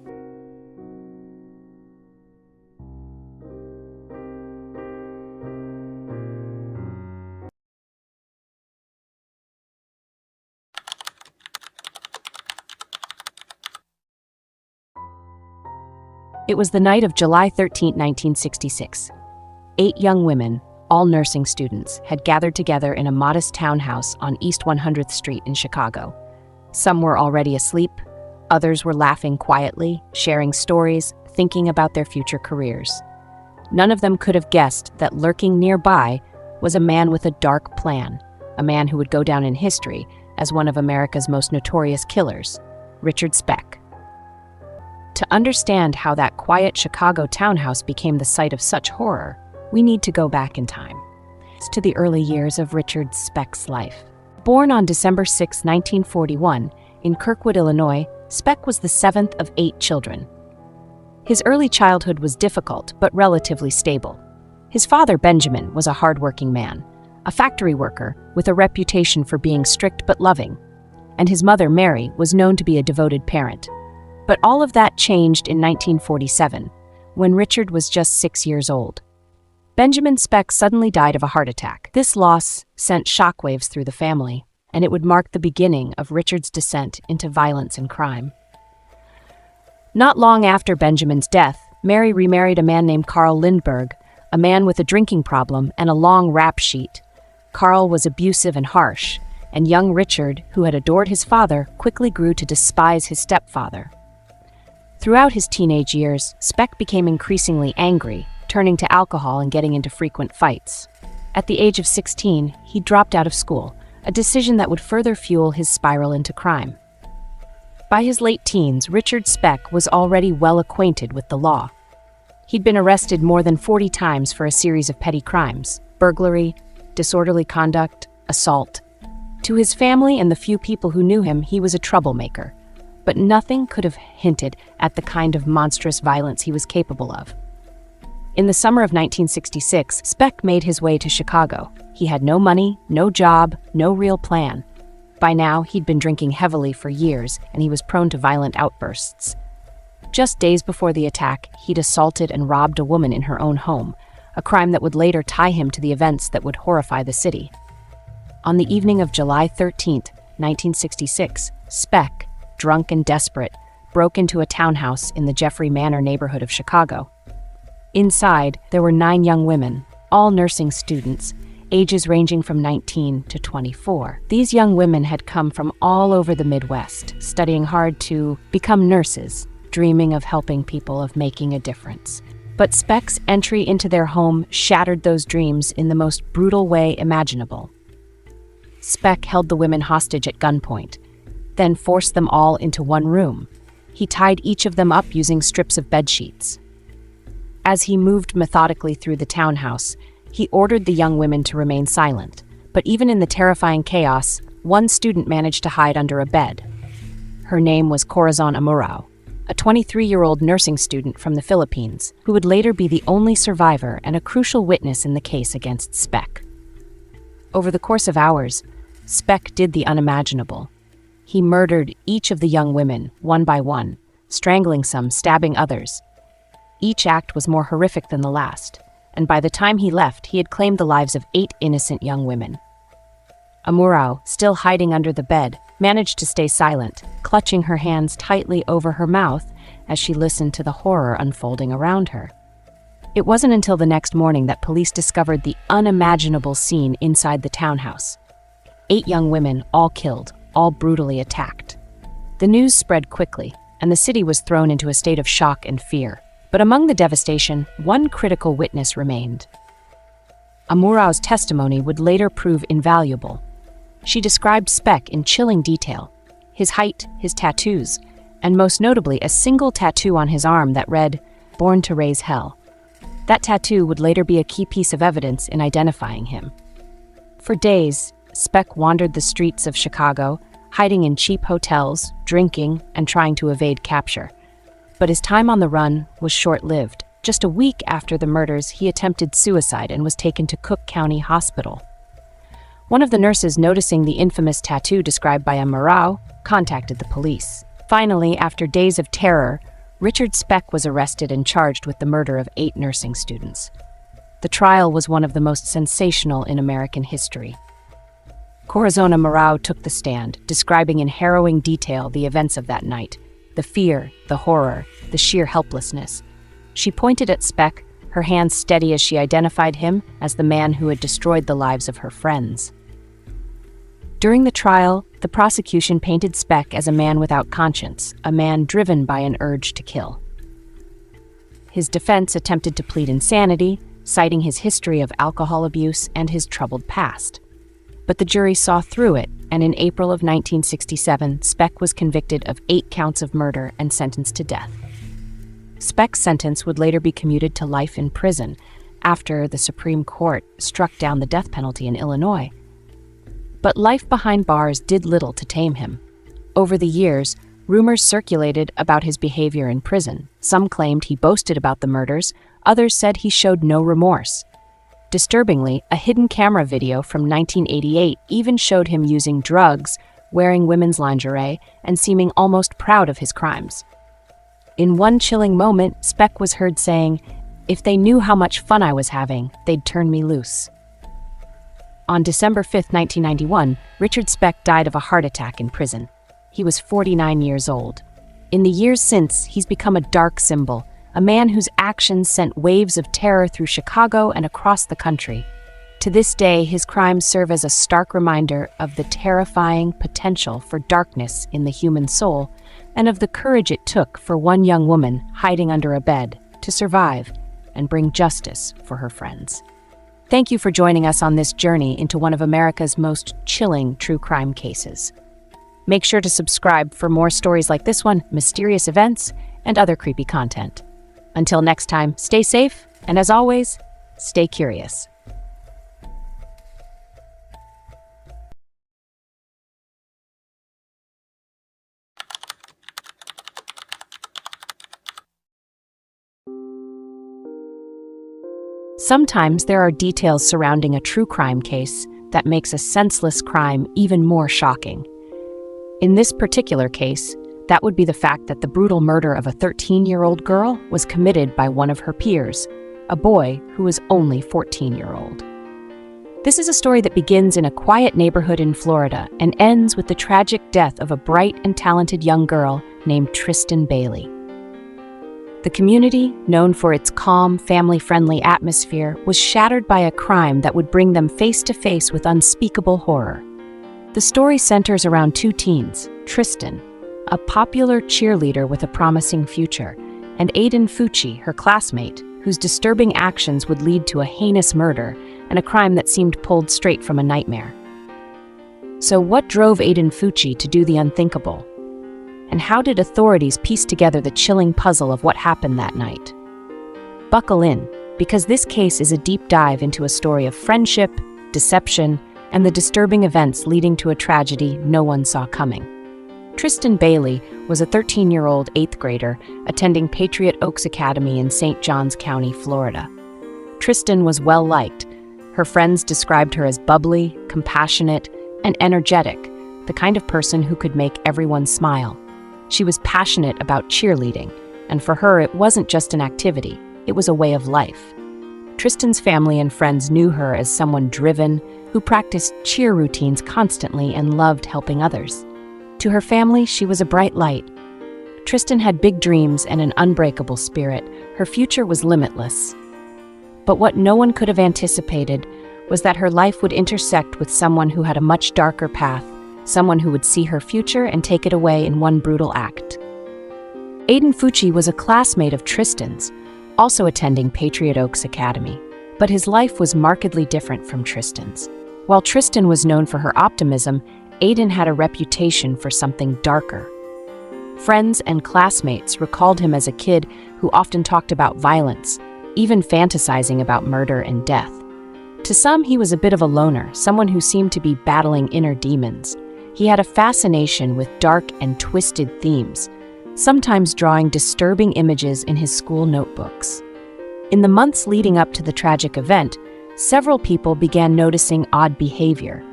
It was the night of July 13, 1966. 8 young women, all nursing students, had gathered together in a modest townhouse on East 100th Street in Chicago. Some were already asleep, others were laughing quietly, sharing stories, thinking about their future careers. None of them could have guessed that lurking nearby was a man with a dark plan, a man who would go down in history as one of America's most notorious killers, Richard Speck. To understand how that quiet Chicago townhouse became the site of such horror, we need to go back in time, to the early years of Richard Speck's life. Born on December 6, 1941, in Kirkwood, Illinois, Speck was the 7th of 8 children. His early childhood was difficult but relatively stable. His father, Benjamin, was a hardworking man, a factory worker with a reputation for being strict but loving, and his mother, Mary, was known to be a devoted parent. But all of that changed in 1947, when Richard was just 6 years old. Benjamin Speck suddenly died of a heart attack. This loss sent shockwaves through the family, and it would mark the beginning of Richard's descent into violence and crime. Not long after Benjamin's death, Mary remarried a man named Carl Lindbergh, a man with a drinking problem and a long rap sheet. Carl was abusive and harsh, and young Richard, who had adored his father, quickly grew to despise his stepfather. Throughout his teenage years, Speck became increasingly angry, turning to alcohol and getting into frequent fights. At the age of 16, he dropped out of school, a decision that would further fuel his spiral into crime. By his late teens, Richard Speck was already well acquainted with the law. He'd been arrested more than 40 times for a series of petty crimes: burglary, disorderly conduct, assault. To his family and the few people who knew him, he was a troublemaker. But nothing could have hinted at the kind of monstrous violence he was capable of. In the summer of 1966, Speck made his way to Chicago. He had no money, no job, no real plan. By now, he'd been drinking heavily for years, and he was prone to violent outbursts. Just days before the attack, he'd assaulted and robbed a woman in her own home, a crime that would later tie him to the events that would horrify the city. On the evening of July 13, 1966, Speck, drunk and desperate, broke into a townhouse in the Jeffrey Manor neighborhood of Chicago. Inside, there were 9 young women, all nursing students, ages ranging from 19 to 24. These young women had come from all over the Midwest, studying hard to become nurses, dreaming of helping people, of making a difference. But Speck's entry into their home shattered those dreams in the most brutal way imaginable. Speck held the women hostage at gunpoint, then forced them all into one room. He tied each of them up using strips of bedsheets. As he moved methodically through the townhouse, he ordered the young women to remain silent. But even in the terrifying chaos, one student managed to hide under a bed. Her name was Corazon Amurao, a 23-year-old nursing student from the Philippines, who would later be the only survivor and a crucial witness in the case against Speck. Over the course of hours, Speck did the unimaginable. He murdered each of the young women, one by one, strangling some, stabbing others. Each act was more horrific than the last, and by the time he left, he had claimed the lives of 8 innocent young women. Amurao, still hiding under the bed, managed to stay silent, clutching her hands tightly over her mouth as she listened to the horror unfolding around her. It wasn't until the next morning that police discovered the unimaginable scene inside the townhouse. 8 young women, all killed, all brutally attacked. The news spread quickly, and the city was thrown into a state of shock and fear. But among the devastation, one critical witness remained. Amurao's testimony would later prove invaluable. She described Speck in chilling detail: his height, his tattoos, and most notably a single tattoo on his arm that read, "Born to Raise Hell." That tattoo would later be a key piece of evidence in identifying him. For days, Speck wandered the streets of Chicago, hiding in cheap hotels, drinking, and trying to evade capture. But his time on the run was short-lived. Just a week after the murders, he attempted suicide and was taken to Cook County Hospital. One of the nurses, noticing the infamous tattoo described by Amurao, contacted the police. Finally, after days of terror, Richard Speck was arrested and charged with the murder of 8 nursing students. The trial was one of the most sensational in American history. Corazon Amurao took the stand, describing in harrowing detail the events of that night: the fear, the horror, the sheer helplessness. She pointed at Speck, her hands steady as she identified him as the man who had destroyed the lives of her friends. During the trial, the prosecution painted Speck as a man without conscience, a man driven by an urge to kill. His defense attempted to plead insanity, citing his history of alcohol abuse and his troubled past. But the jury saw through it, and in April of 1967, Speck was convicted of 8 counts of murder and sentenced to death. Speck's sentence would later be commuted to life in prison after the Supreme Court struck down the death penalty in Illinois. But life behind bars did little to tame him. Over the years, rumors circulated about his behavior in prison. Some claimed he boasted about the murders, others said he showed no remorse. Disturbingly, a hidden camera video from 1988 even showed him using drugs, wearing women's lingerie, and seeming almost proud of his crimes. In one chilling moment, Speck was heard saying, "If they knew how much fun I was having, they'd turn me loose." On December 5, 1991, Richard Speck died of a heart attack in prison. He was 49 years old. In the years since, he's become a dark symbol, a man whose actions sent waves of terror through Chicago and across the country. To this day, his crimes serve as a stark reminder of the terrifying potential for darkness in the human soul and of the courage it took for one young woman hiding under a bed to survive and bring justice for her friends. Thank you for joining us on this journey into one of America's most chilling true crime cases. Make sure to subscribe for more stories like this one, mysterious events, and other creepy content. Until next time, stay safe, and as always, stay curious. Sometimes there are details surrounding a true crime case that makes a senseless crime even more shocking. In this particular case, that would be the fact that the brutal murder of a 13-year-old girl was committed by one of her peers, a boy who was only 14-year-old. This is a story that begins in a quiet neighborhood in Florida and ends with the tragic death of a bright and talented young girl named Tristan Bailey. The community, known for its calm, family-friendly atmosphere, was shattered by a crime that would bring them face-to-face with unspeakable horror. The story centers around 2 teens, Tristan, a popular cheerleader with a promising future, and Aiden Fucci, her classmate, whose disturbing actions would lead to a heinous murder and a crime that seemed pulled straight from a nightmare. So what drove Aiden Fucci to do the unthinkable? And how did authorities piece together the chilling puzzle of what happened that night? Buckle in, because this case is a deep dive into a story of friendship, deception, and the disturbing events leading to a tragedy no one saw coming. Tristan Bailey was a 13-year-old 8th grader attending Patriot Oaks Academy in St. Johns County, Florida. Tristan was well-liked. Her friends described her as bubbly, compassionate, and energetic, the kind of person who could make everyone smile. She was passionate about cheerleading, and for her it wasn't just an activity, it was a way of life. Tristan's family and friends knew her as someone driven, who practiced cheer routines constantly and loved helping others. To her family, she was a bright light. Tristan had big dreams and an unbreakable spirit. Her future was limitless. But what no one could have anticipated was that her life would intersect with someone who had a much darker path, someone who would see her future and take it away in one brutal act. Aiden Fucci was a classmate of Tristan's, also attending Patriot Oaks Academy. But his life was markedly different from Tristan's. While Tristan was known for her optimism, Aiden had a reputation for something darker. Friends and classmates recalled him as a kid who often talked about violence, even fantasizing about murder and death. To some, he was a bit of a loner, someone who seemed to be battling inner demons. He had a fascination with dark and twisted themes, sometimes drawing disturbing images in his school notebooks. In the months leading up to the tragic event, several people began noticing odd behavior.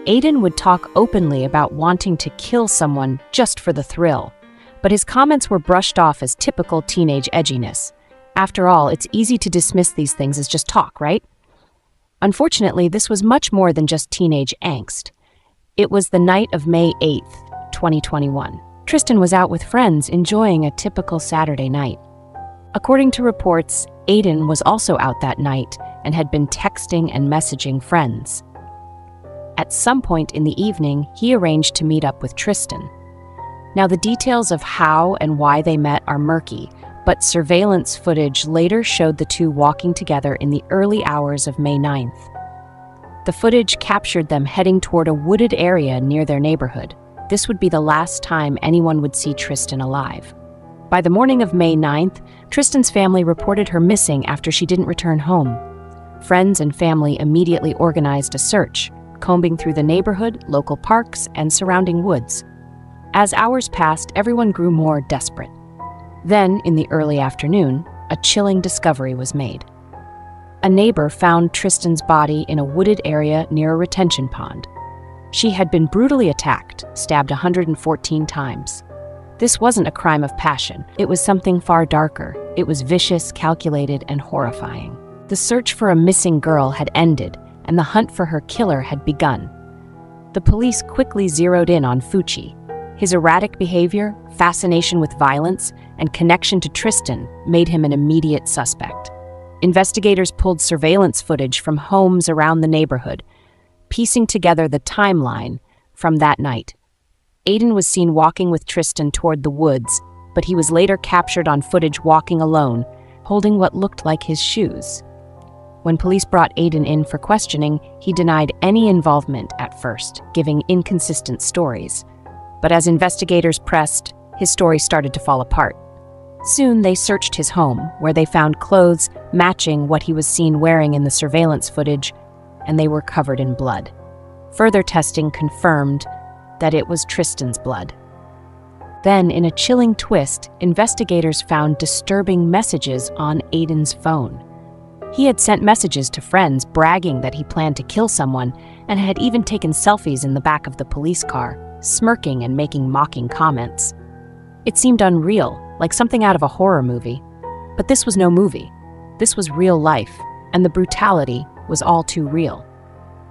Aiden would talk openly about wanting to kill someone just for the thrill, but his comments were brushed off as typical teenage edginess. After all, it's easy to dismiss these things as just talk, right? Unfortunately, this was much more than just teenage angst. It was the night of May 8th, 2021. Tristan was out with friends enjoying a typical Saturday night. According to reports, Aiden was also out that night and had been texting and messaging friends. At some point in the evening, he arranged to meet up with Tristan. Now, the details of how and why they met are murky, but surveillance footage later showed the two walking together in the early hours of May 9th. The footage captured them heading toward a wooded area near their neighborhood. This would be the last time anyone would see Tristan alive. By the morning of May 9th, Tristan's family reported her missing after she didn't return home. Friends and family immediately organized a search, combing through the neighborhood, local parks, and surrounding woods. As hours passed, everyone grew more desperate. Then, in the early afternoon, a chilling discovery was made. A neighbor found Tristan's body in a wooded area near a retention pond. She had been brutally attacked, stabbed 114 times. This wasn't a crime of passion. It was something far darker. It was vicious, calculated, and horrifying. The search for a missing girl had ended, and the hunt for her killer had begun. The police quickly zeroed in on Fucci. His erratic behavior, fascination with violence, and connection to Tristan made him an immediate suspect. Investigators pulled surveillance footage from homes around the neighborhood, piecing together the timeline from that night. Aiden was seen walking with Tristan toward the woods, but he was later captured on footage walking alone, holding what looked like his shoes. When police brought Aiden in for questioning, he denied any involvement at first, giving inconsistent stories. But as investigators pressed, his story started to fall apart. Soon they searched his home, where they found clothes matching what he was seen wearing in the surveillance footage, and they were covered in blood. Further testing confirmed that it was Tristan's blood. Then, in a chilling twist, investigators found disturbing messages on Aiden's phone. He had sent messages to friends bragging that he planned to kill someone and had even taken selfies in the back of the police car, smirking and making mocking comments. It seemed unreal, like something out of a horror movie. But this was no movie. This was real life, and the brutality was all too real.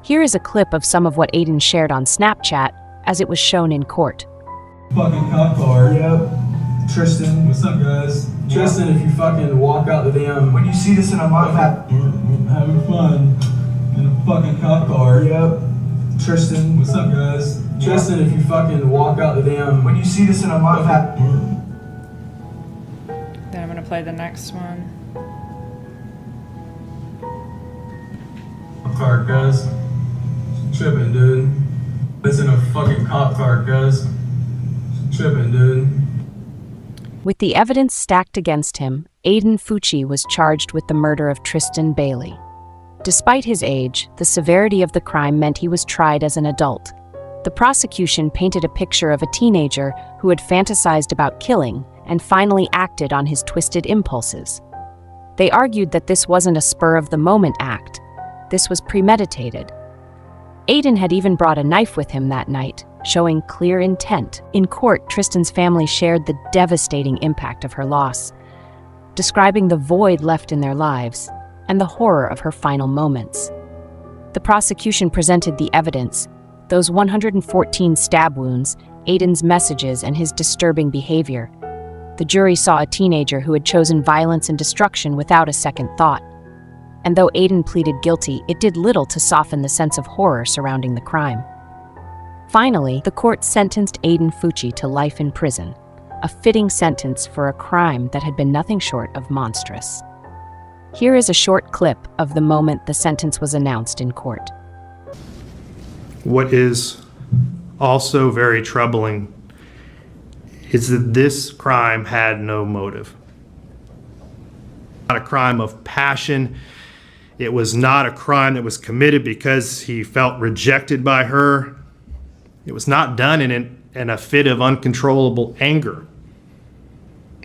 Here is a clip of some of what Aiden shared on Snapchat as it was shown in court. Fucking cop car. Yep. Tristan. What's up, guys? Tristan, if you fucking walk out the damn... When you see this in a month, having fun in a fucking cop car. Yep. Tristan. What's up, guys? Tristan, if you fucking walk out the damn... When you see this in a month, Then I'm gonna play the next one. Cop car, guys. Tripping, dude. It's in a fucking cop car, guys. Tripping, dude. With the evidence stacked against him, Aiden Fucci was charged with the murder of Tristan Bailey. Despite his age, the severity of the crime meant he was tried as an adult. The prosecution painted a picture of a teenager who had fantasized about killing and finally acted on his twisted impulses. They argued that this wasn't a spur-of-the-moment act. This was premeditated. Aiden had even brought a knife with him that night, showing clear intent. In court, Tristan's family shared the devastating impact of her loss. Describing the void left in their lives, and the horror of her final moments. The prosecution presented the evidence, those 114 stab wounds, Aiden's messages, and his disturbing behavior. The jury saw a teenager who had chosen violence and destruction without a second thought. And though Aiden pleaded guilty, it did little to soften the sense of horror surrounding the crime. Finally, the court sentenced Aiden Fucci to life in prison, a fitting sentence for a crime that had been nothing short of monstrous. Here is a short clip of the moment the sentence was announced in court. What is also very troubling is that this crime had no motive. Not a crime of passion. It was not a crime that was committed because he felt rejected by her. It was not done in a fit of uncontrollable anger.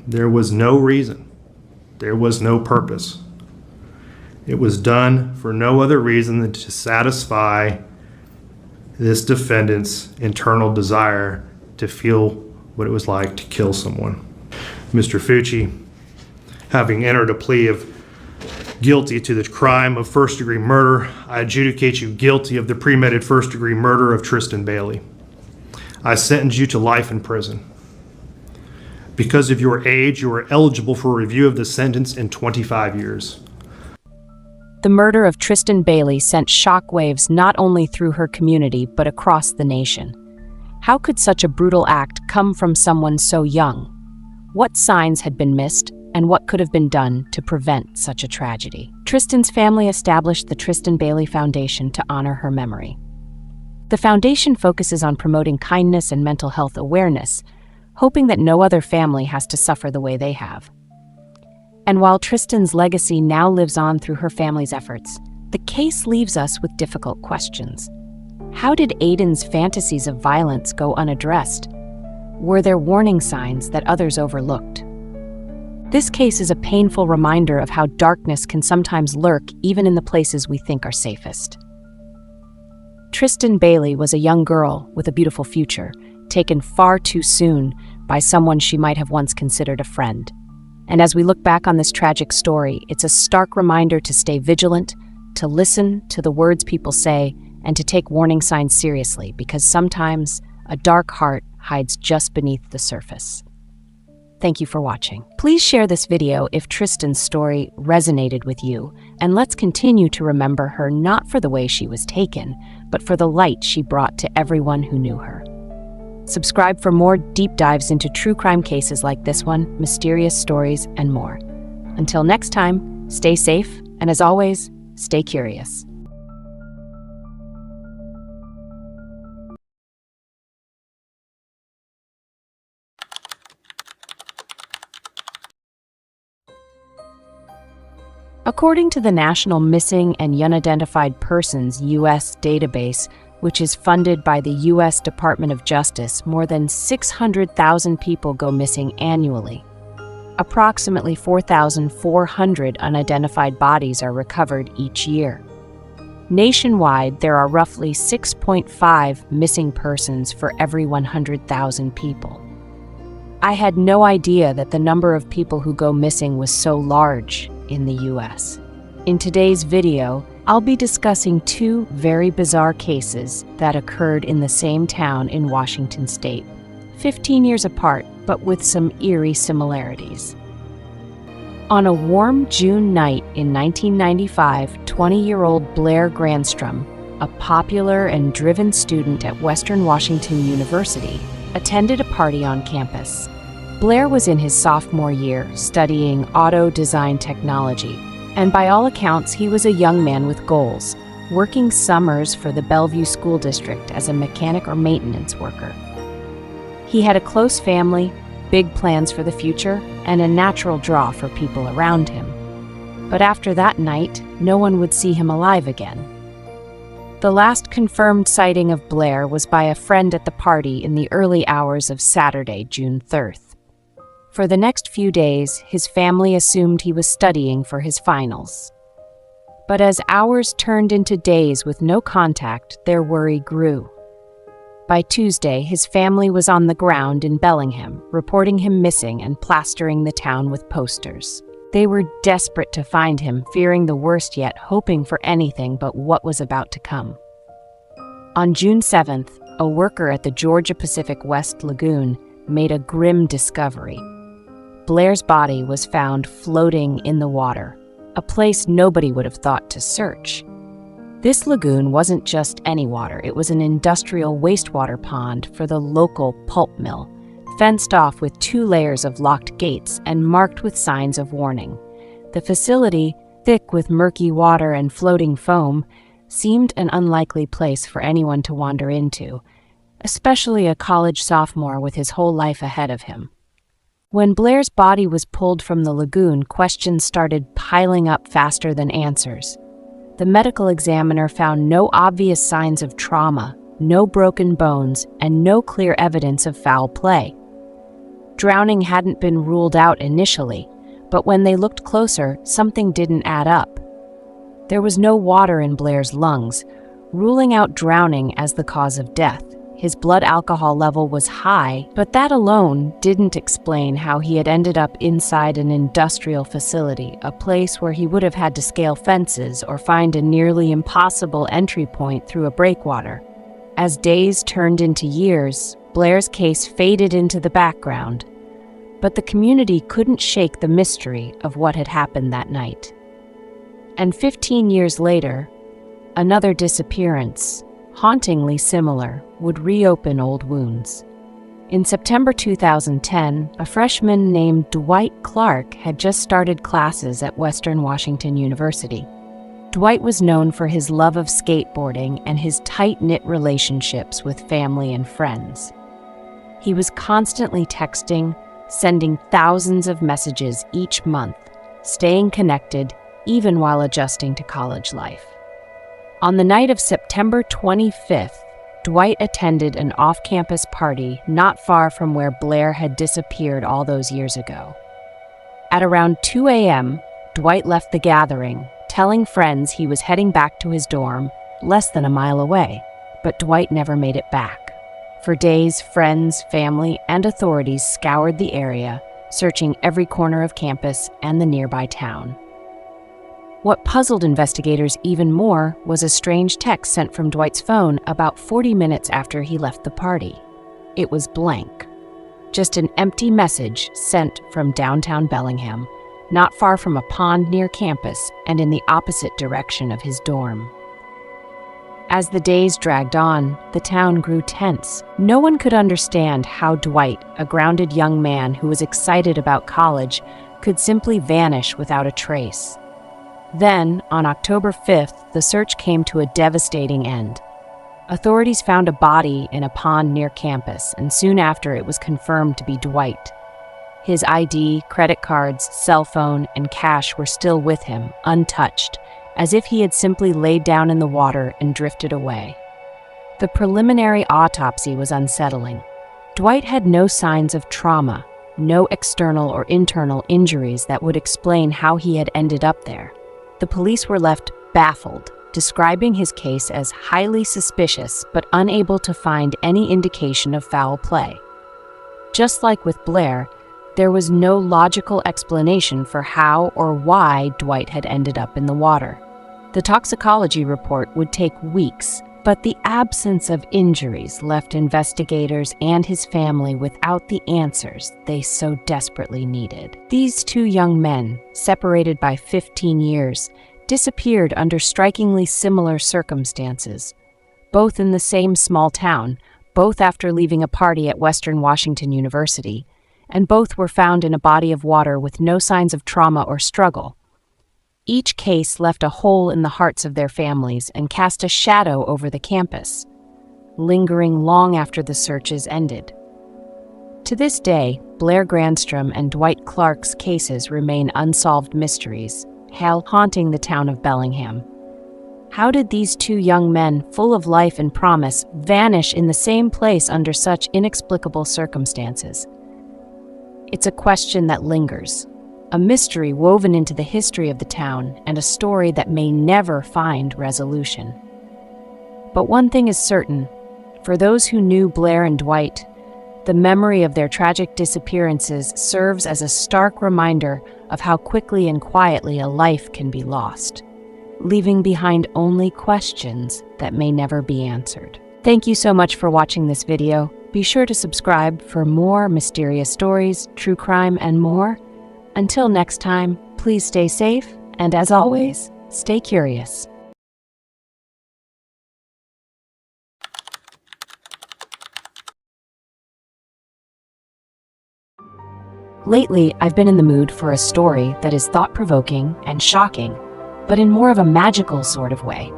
There was no reason. There was no purpose. It was done for no other reason than to satisfy this defendant's internal desire to feel what it was like to kill someone. Mr. Fucci, having entered a plea of guilty to the crime of first-degree murder, I adjudicate you guilty of the premeditated first-degree murder of Tristan Bailey. I sentence you to life in prison. Because of your age, you are eligible for review of the sentence in 25 years. The murder of Tristan Bailey sent shockwaves not only through her community but across the nation. How could such a brutal act come from someone so young? What signs had been missed, and what could have been done to prevent such a tragedy? Tristan's family established the Tristan Bailey Foundation to honor her memory. The foundation focuses on promoting kindness and mental health awareness, hoping that no other family has to suffer the way they have. And while Tristan's legacy now lives on through her family's efforts, the case leaves us with difficult questions. How did Aiden's fantasies of violence go unaddressed? Were there warning signs that others overlooked? This case is a painful reminder of how darkness can sometimes lurk even in the places we think are safest. Tristan Bailey was a young girl with a beautiful future, taken far too soon by someone she might have once considered a friend. And as we look back on this tragic story, it's a stark reminder to stay vigilant, to listen to the words people say, and to take warning signs seriously, because sometimes a dark heart hides just beneath the surface. Thank you for watching. Please share this video if Tristan's story resonated with you, and let's continue to remember her not for the way she was taken, but for the light she brought to everyone who knew her. Subscribe for more deep dives into true crime cases like this one, mysterious stories, and more. Until next time, stay safe, and as always, stay curious. According to the National Missing and Unidentified Persons U.S. database, which is funded by the U.S. Department of Justice, more than 600,000 people go missing annually. Approximately 4,400 unidentified bodies are recovered each year. Nationwide, there are roughly 6.5 missing persons for every 100,000 people. I had no idea that the number of people who go missing was so large in the U.S. In today's video, I'll be discussing two very bizarre cases that occurred in the same town in Washington state, 15 years apart, but with some eerie similarities. On a warm June night in 1995, 20-year-old Blair Granstrom, a popular and driven student at Western Washington University, attended a party on campus. Blair was in his sophomore year, studying auto design technology, and by all accounts, he was a young man with goals, working summers for the Bellevue School District as a mechanic or maintenance worker. He had a close family, big plans for the future, and a natural draw for people around him. But after that night, no one would see him alive again. The last confirmed sighting of Blair was by a friend at the party in the early hours of Saturday, June 3rd. For the next few days, his family assumed he was studying for his finals. But as hours turned into days with no contact, their worry grew. By Tuesday, his family was on the ground in Bellingham, reporting him missing and plastering the town with posters. They were desperate to find him, fearing the worst yet hoping for anything but what was about to come. On June 7th, a worker at the Georgia Pacific West Lagoon made a grim discovery. Blair's body was found floating in the water, a place nobody would have thought to search. This lagoon wasn't just any water, it was an industrial wastewater pond for the local pulp mill, fenced off with 2 layers of locked gates and marked with signs of warning. The facility, thick with murky water and floating foam, seemed an unlikely place for anyone to wander into, especially a college sophomore with his whole life ahead of him. When Blair's body was pulled from the lagoon, questions started piling up faster than answers. The medical examiner found no obvious signs of trauma, no broken bones, and no clear evidence of foul play. Drowning hadn't been ruled out initially, but when they looked closer, something didn't add up. There was no water in Blair's lungs, ruling out drowning as the cause of death. His blood alcohol level was high, but that alone didn't explain how he had ended up inside an industrial facility, a place where he would have had to scale fences or find a nearly impossible entry point through a breakwater. As days turned into years, Blair's case faded into the background, but the community couldn't shake the mystery of what had happened that night. And 15 years later, another disappearance, hauntingly similar, would reopen old wounds. In September 2010, a freshman named Dwight Clark had just started classes at Western Washington University. Dwight was known for his love of skateboarding and his tight-knit relationships with family and friends. He was constantly texting, sending thousands of messages each month, staying connected even while adjusting to college life. On the night of September 25th, Dwight attended an off-campus party not far from where Blair had disappeared all those years ago. At around 2 a.m., Dwight left the gathering, telling friends he was heading back to his dorm, less than a mile away, but Dwight never made it back. For days, friends, family, and authorities scoured the area, searching every corner of campus and the nearby town. What puzzled investigators even more was a strange text sent from Dwight's phone about 40 minutes after he left the party. It was blank. Just an empty message sent from downtown Bellingham, not far from a pond near campus and in the opposite direction of his dorm. As the days dragged on, the town grew tense. No one could understand how Dwight, a grounded young man who was excited about college, could simply vanish without a trace. Then, on October 5th, the search came to a devastating end. Authorities found a body in a pond near campus, and soon after it was confirmed to be Dwight. His ID, credit cards, cell phone, and cash were still with him, untouched, as if he had simply laid down in the water and drifted away. The preliminary autopsy was unsettling. Dwight had no signs of trauma, no external or internal injuries that would explain how he had ended up there. The police were left baffled, describing his case as highly suspicious but unable to find any indication of foul play. Just like with Blair, there was no logical explanation for how or why Dwight had ended up in the water. The toxicology report would take weeks, but the absence of injuries left investigators and his family without the answers they so desperately needed. These 2 young men, separated by 15 years, disappeared under strikingly similar circumstances. Both in the same small town, both after leaving a party at Western Washington University, and both were found in a body of water with no signs of trauma or struggle. Each case left a hole in the hearts of their families and cast a shadow over the campus, lingering long after the searches ended. To this day, Blair Grandstrom and Dwight Clark's cases remain unsolved mysteries, haunting the town of Bellingham. How did these 2 young men, full of life and promise, vanish in the same place under such inexplicable circumstances? It's a question that lingers, a mystery woven into the history of the town, and a story that may never find resolution. But one thing is certain: for those who knew Blair and Dwight, The memory of their tragic disappearances serves as a stark reminder of how quickly and quietly a life can be lost, leaving behind only questions that may never be answered. Thank you so much for watching this video. Be sure to subscribe for more mysterious stories, true crime, and more. Until next time, please stay safe, and as always, stay curious. Lately, I've been in the mood for a story that is thought-provoking and shocking, but in more of a magical sort of way.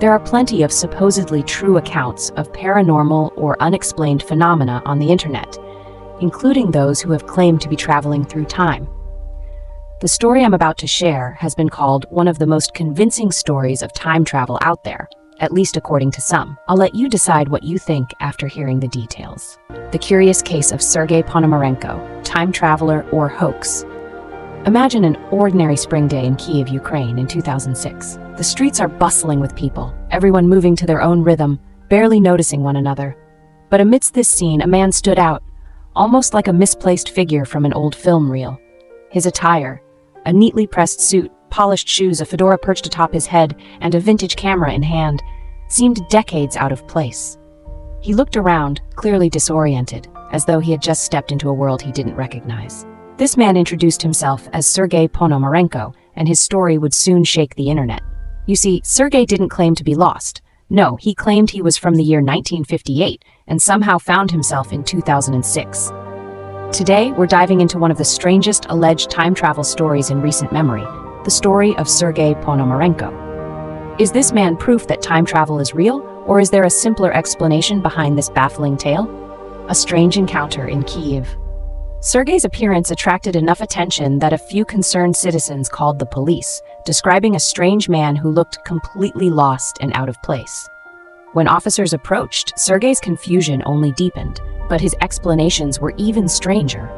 There are plenty of supposedly true accounts of paranormal or unexplained phenomena on the internet, including those who have claimed to be traveling through time. The story I'm about to share has been called one of the most convincing stories of time travel out there, at least according to some. I'll let you decide what you think after hearing the details. The curious case of Sergei Ponomarenko, time traveler or hoax. Imagine an ordinary spring day in Kyiv, Ukraine in 2006. The streets are bustling with people, everyone moving to their own rhythm, barely noticing one another. But amidst this scene, a man stood out, almost like a misplaced figure from an old film reel. His attire, a neatly pressed suit, polished shoes, a fedora perched atop his head, and a vintage camera in hand, seemed decades out of place. He looked around, clearly disoriented, as though he had just stepped into a world he didn't recognize. This man introduced himself as Sergei Ponomarenko, and his story would soon shake the internet. You see, Sergei didn't claim to be lost. No, he claimed he was from the year 1958 and somehow found himself in 2006. Today, we're diving into one of the strangest alleged time travel stories in recent memory, the story of Sergei Ponomarenko. Is this man proof that time travel is real, or is there a simpler explanation behind this baffling tale? A strange encounter in Kyiv. Sergei's appearance attracted enough attention that a few concerned citizens called the police, describing a strange man who looked completely lost and out of place. When officers approached, Sergei's confusion only deepened, but his explanations were even stranger.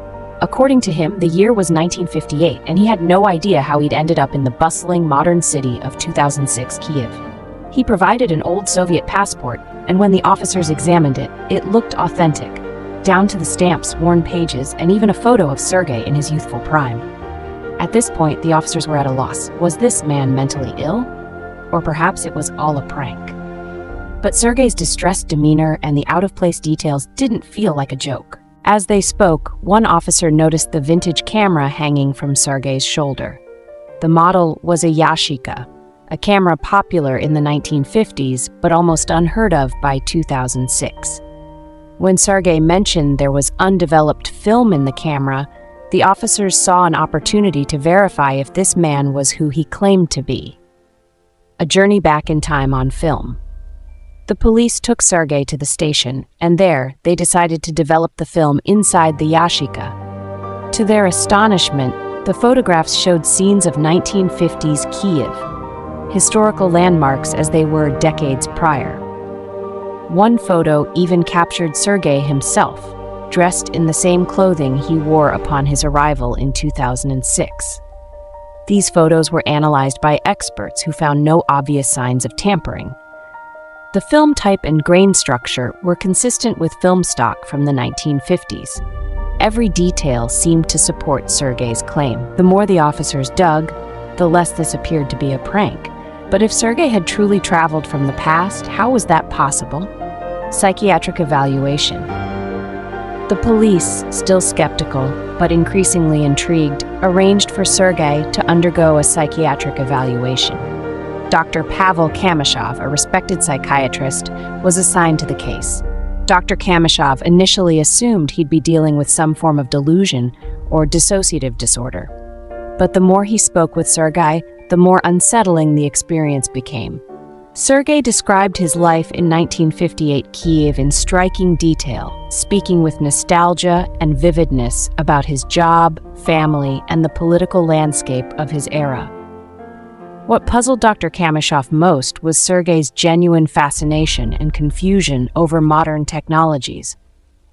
According to him, the year was 1958, and he had no idea how he'd ended up in the bustling modern city of 2006 Kyiv. He provided an old Soviet passport, and when the officers examined it, it looked authentic, down to the stamps, worn pages, and even a photo of Sergei in his youthful prime. At this point, the officers were at a loss. Was this man mentally ill? Or perhaps it was all a prank? But Sergei's distressed demeanor and the out-of-place details didn't feel like a joke. As they spoke, one officer noticed the vintage camera hanging from Sergei's shoulder. The model was a Yashica, a camera popular in the 1950s but almost unheard of by 2006. When Sergei mentioned there was undeveloped film in the camera, the officers saw an opportunity to verify if this man was who he claimed to be. A journey back in time on film. The police took Sergei to the station, and there, they decided to develop the film inside the Yashica. To their astonishment, the photographs showed scenes of 1950s Kyiv, historical landmarks as they were decades prior. One photo even captured Sergei himself, dressed in the same clothing he wore upon his arrival in 2006. These photos were analyzed by experts who found no obvious signs of tampering. The film type and grain structure were consistent with film stock from the 1950s. Every detail seemed to support Sergei's claim. The more the officers dug, the less this appeared to be a prank. But if Sergei had truly traveled from the past, how was that possible? Psychiatric evaluation. The police, still skeptical, but increasingly intrigued, arranged for Sergei to undergo a psychiatric evaluation. Dr. Pavel Kameshov, a respected psychiatrist, was assigned to the case. Dr. Kameshov initially assumed he'd be dealing with some form of delusion or dissociative disorder. But the more he spoke with Sergei, the more unsettling the experience became. Sergei described his life in 1958 Kyiv in striking detail, speaking with nostalgia and vividness about his job, family, and the political landscape of his era. What puzzled Dr. Kameshov most was Sergei's genuine fascination and confusion over modern technologies.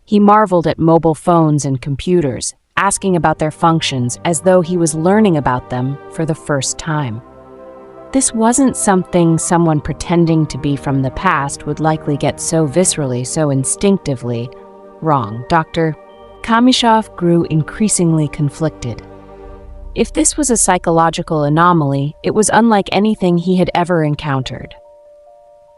He marveled at mobile phones and computers, asking about their functions as though he was learning about them for the first time. This wasn't something someone pretending to be from the past would likely get so viscerally, so instinctively. wrong, Dr. Kamyshev grew increasingly conflicted. If this was a psychological anomaly, it was unlike anything he had ever encountered.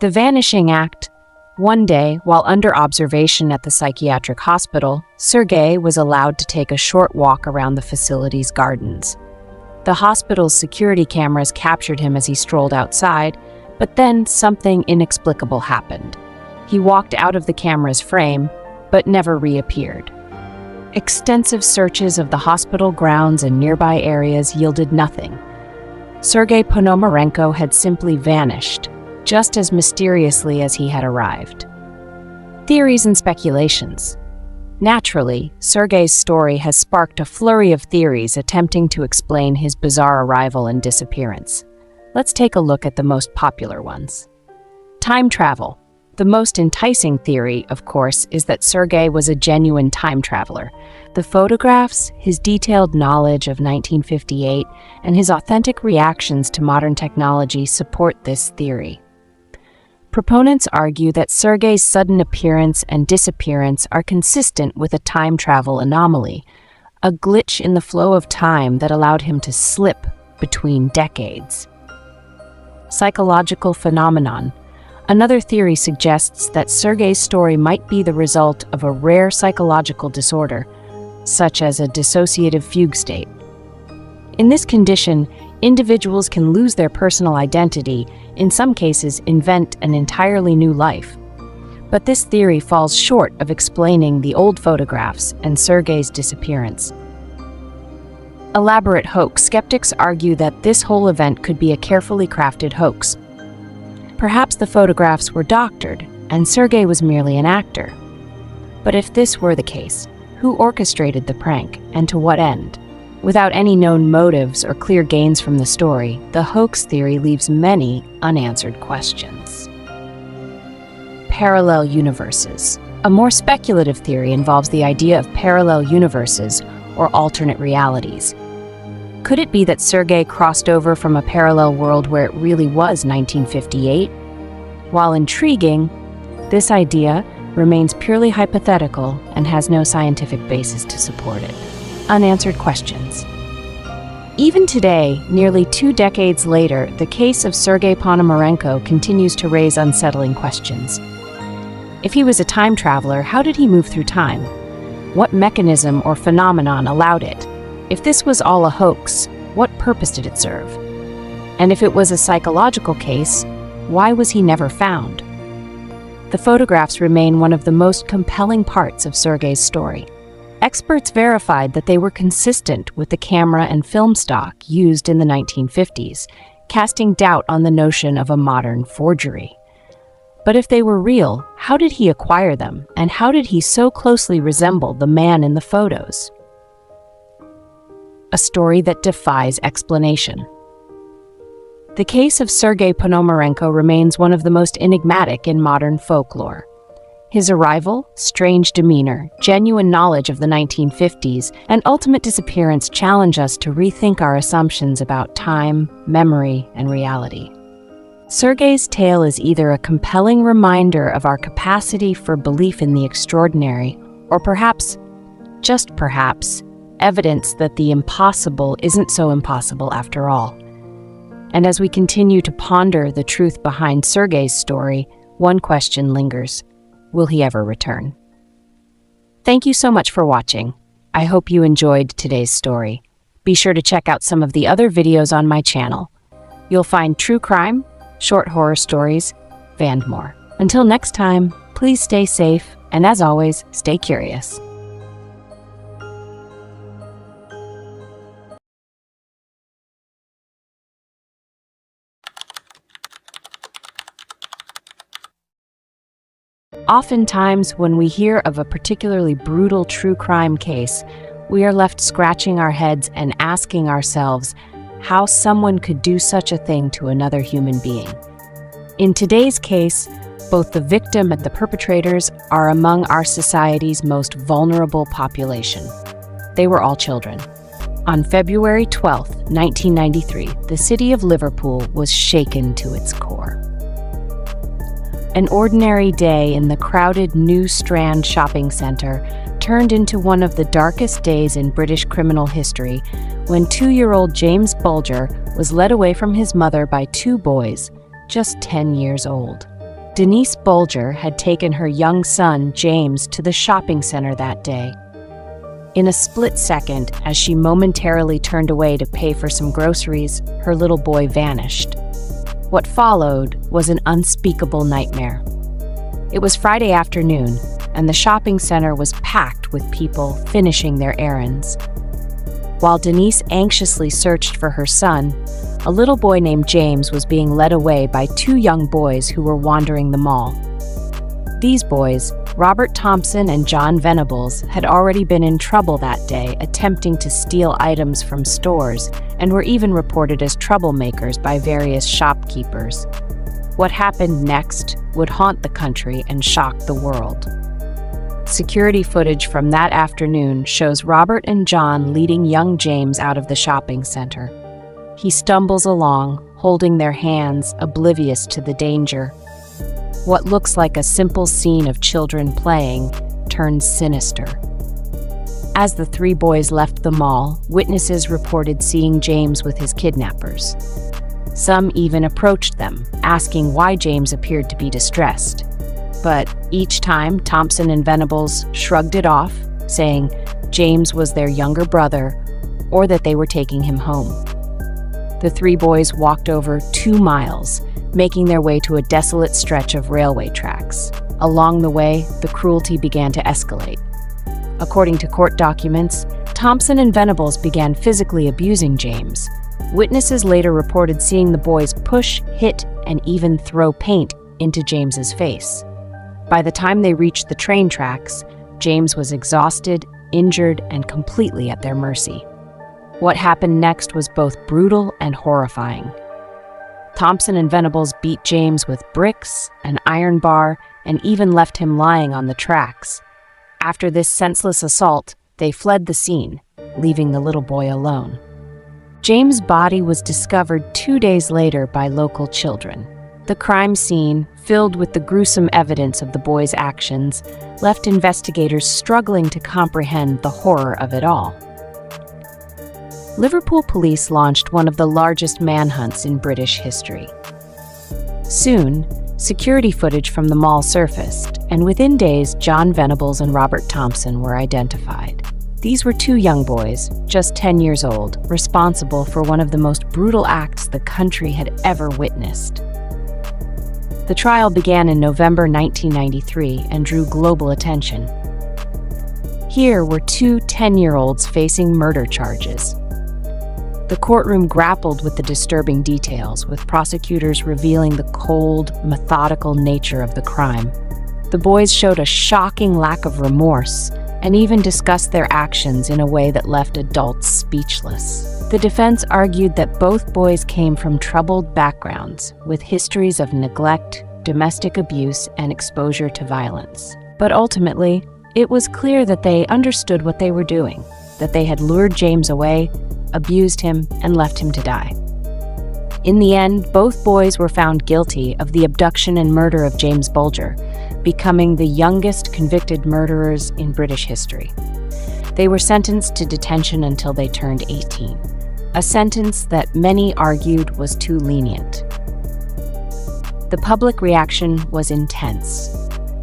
The Vanishing Act. One day, while under observation at the psychiatric hospital, Sergei was allowed to take a short walk around the facility's gardens. The hospital's security cameras captured him as he strolled outside, but then something inexplicable happened. He walked out of the camera's frame, but never reappeared. Extensive searches of the hospital grounds and nearby areas yielded nothing. Sergei Ponomarenko had simply vanished, just as mysteriously as he had arrived. Theories and speculations. Naturally, Sergei's story has sparked a flurry of theories attempting to explain his bizarre arrival and disappearance. Let's take a look at the most popular ones. Time travel. The most enticing theory, of course, is that Sergei was a genuine time traveler. The photographs, his detailed knowledge of 1958, and his authentic reactions to modern technology support this theory. Proponents argue that Sergei's sudden appearance and disappearance are consistent with a time travel anomaly, a glitch in the flow of time that allowed him to slip between decades. Psychological phenomenon. Another theory suggests that Sergei's story might be the result of a rare psychological disorder, such as a dissociative fugue state. In this condition, individuals can lose their personal identity, in some cases invent an entirely new life. But this theory falls short of explaining the old photographs and Sergei's disappearance. Elaborate hoax. Skeptics argue that this whole event could be a carefully crafted hoax. Perhaps the photographs were doctored, and Sergei was merely an actor. But if this were the case, who orchestrated the prank, and to what end? Without any known motives or clear gains from the story, the hoax theory leaves many unanswered questions. Parallel universes. A more speculative theory involves the idea of parallel universes or alternate realities. Could it be that Sergei crossed over from a parallel world where it really was 1958? While intriguing, this idea remains purely hypothetical and has no scientific basis to support it. Unanswered questions. Even today, nearly 2 decades later, the case of Sergei Ponomarenko continues to raise unsettling questions. If he was a time traveler, how did he move through time? What mechanism or phenomenon allowed it? If this was all a hoax, what purpose did it serve? And if it was a psychological case, why was he never found? The photographs remain one of the most compelling parts of Sergei's story. Experts verified that they were consistent with the camera and film stock used in the 1950s, casting doubt on the notion of a modern forgery. But if they were real, how did he acquire them, and how did he so closely resemble the man in the photos? A story that defies explanation. The case of Sergei Ponomarenko remains one of the most enigmatic in modern folklore. His arrival, strange demeanor, genuine knowledge of the 1950s, and ultimate disappearance challenge us to rethink our assumptions about time, memory, and reality. Sergei's tale is either a compelling reminder of our capacity for belief in the extraordinary, or perhaps, just perhaps, evidence that the impossible isn't so impossible after all. And as we continue to ponder the truth behind Sergei's story, one question lingers. Will he ever return? Thank you so much for watching. I hope you enjoyed today's story. Be sure to check out some of the other videos on my channel. You'll find true crime, short horror stories, and more. Until next time, please stay safe, and as always, stay curious. Oftentimes, when we hear of a particularly brutal true crime case, we are left scratching our heads and asking ourselves how someone could do such a thing to another human being. In today's case, both the victim and the perpetrators are among our society's most vulnerable population. They were all children. On February 12, 1993, the city of Liverpool was shaken to its core. An ordinary day in the crowded New Strand shopping centre turned into one of the darkest days in British criminal history when 2-year-old James Bulger was led away from his mother by 2 boys, just 10 years old. Denise Bulger had taken her young son, James, to the shopping center that day. In a split second, as she momentarily turned away to pay for some groceries, her little boy vanished. What followed was an unspeakable nightmare. It was Friday afternoon, and the shopping center was packed with people finishing their errands. While Denise anxiously searched for her son, a little boy named James was being led away by 2 young boys who were wandering the mall. These boys, Robert Thompson and John Venables, had already been in trouble that day attempting to steal items from stores and were even reported as troublemakers by various shopkeepers. What happened next would haunt the country and shock the world. Security footage from that afternoon shows Robert and John leading young James out of the shopping center. He stumbles along, holding their hands, oblivious to the danger. What looks like a simple scene of children playing turns sinister. As the 3 boys left the mall, witnesses reported seeing James with his kidnappers. Some even approached them, asking why James appeared to be distressed. But each time, Thompson and Venables shrugged it off, saying James was their younger brother or that they were taking him home. The 3 boys walked over 2 miles, making their way to a desolate stretch of railway tracks. Along the way, the cruelty began to escalate. According to court documents, Thompson and Venables began physically abusing James. Witnesses later reported seeing the boys push, hit, and even throw paint into James's face. By the time they reached the train tracks, James was exhausted, injured, and completely at their mercy. What happened next was both brutal and horrifying. Thompson and Venables beat James with bricks, an iron bar, and even left him lying on the tracks. After this senseless assault, they fled the scene, leaving the little boy alone. James' body was discovered 2 days later by local children. The crime scene, filled with the gruesome evidence of the boys' actions, left investigators struggling to comprehend the horror of it all. Liverpool police launched one of the largest manhunts in British history. Soon, security footage from the mall surfaced, and within days, John Venables and Robert Thompson were identified. These were 2 young boys, just 10 years old, responsible for one of the most brutal acts the country had ever witnessed. The trial began in November 1993 and drew global attention. Here were 2 10-year-olds facing murder charges. The courtroom grappled with the disturbing details, with prosecutors revealing the cold, methodical nature of the crime. The boys showed a shocking lack of remorse and even discussed their actions in a way that left adults speechless. The defense argued that both boys came from troubled backgrounds, with histories of neglect, domestic abuse, and exposure to violence. But ultimately, it was clear that they understood what they were doing, that they had lured James away, abused him, and left him to die. In the end, both boys were found guilty of the abduction and murder of James Bulger, becoming the youngest convicted murderers in British history. They were sentenced to detention until they turned 18, a sentence that many argued was too lenient. The public reaction was intense.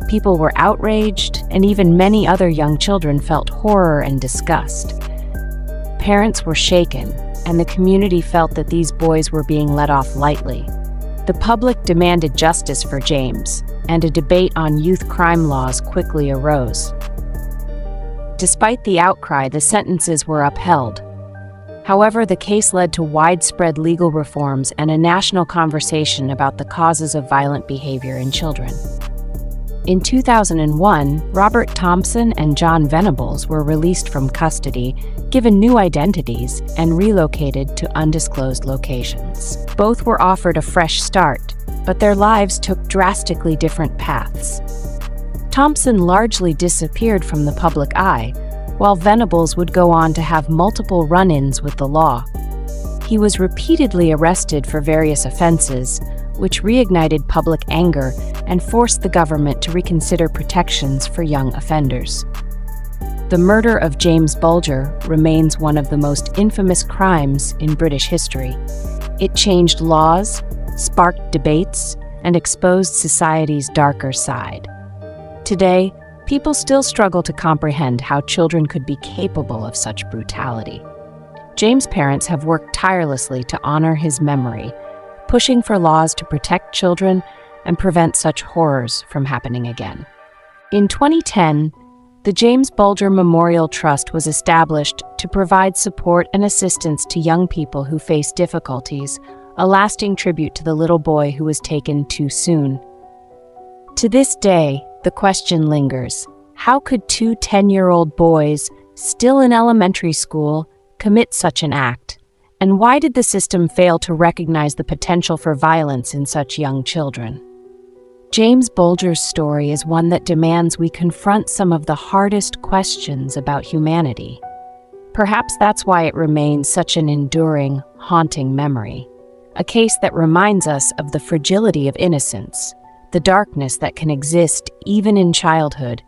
People were outraged, and even many other young children felt horror and disgust. Parents were shaken, and the community felt that these boys were being let off lightly. The public demanded justice for James, and a debate on youth crime laws quickly arose. Despite the outcry, the sentences were upheld. However, the case led to widespread legal reforms and a national conversation about the causes of violent behavior in children. In 2001, Robert Thompson and John Venables were released from custody, given new identities, and relocated to undisclosed locations. Both were offered a fresh start, but their lives took drastically different paths. Thompson largely disappeared from the public eye, while Venables would go on to have multiple run-ins with the law. He was repeatedly arrested for various offenses, which reignited public anger and forced the government to reconsider protections for young offenders. The murder of James Bulger remains one of the most infamous crimes in British history. It changed laws, sparked debates, and exposed society's darker side. Today, people still struggle to comprehend how children could be capable of such brutality. James' parents have worked tirelessly to honor his memory, pushing for laws to protect children and prevent such horrors from happening again. In 2010, the James Bulger Memorial Trust was established to provide support and assistance to young people who face difficulties, a lasting tribute to the little boy who was taken too soon. To this day, the question lingers: how could two 10-year-old boys, still in elementary school, commit such an act? And why did the system fail to recognize the potential for violence in such young children? James Bulger's story is one that demands we confront some of the hardest questions about humanity. Perhaps that's why it remains such an enduring, haunting memory. A case that reminds us of the fragility of innocence, the darkness that can exist even in childhood,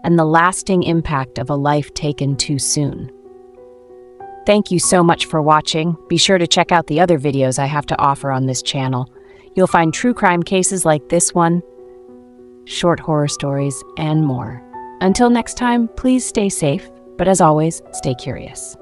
and the lasting impact of a life taken too soon. Thank you so much for watching. Be sure to check out the other videos I have to offer on this channel. You'll find true crime cases like this one, short horror stories, and more. Until next time, please stay safe, but as always, stay curious.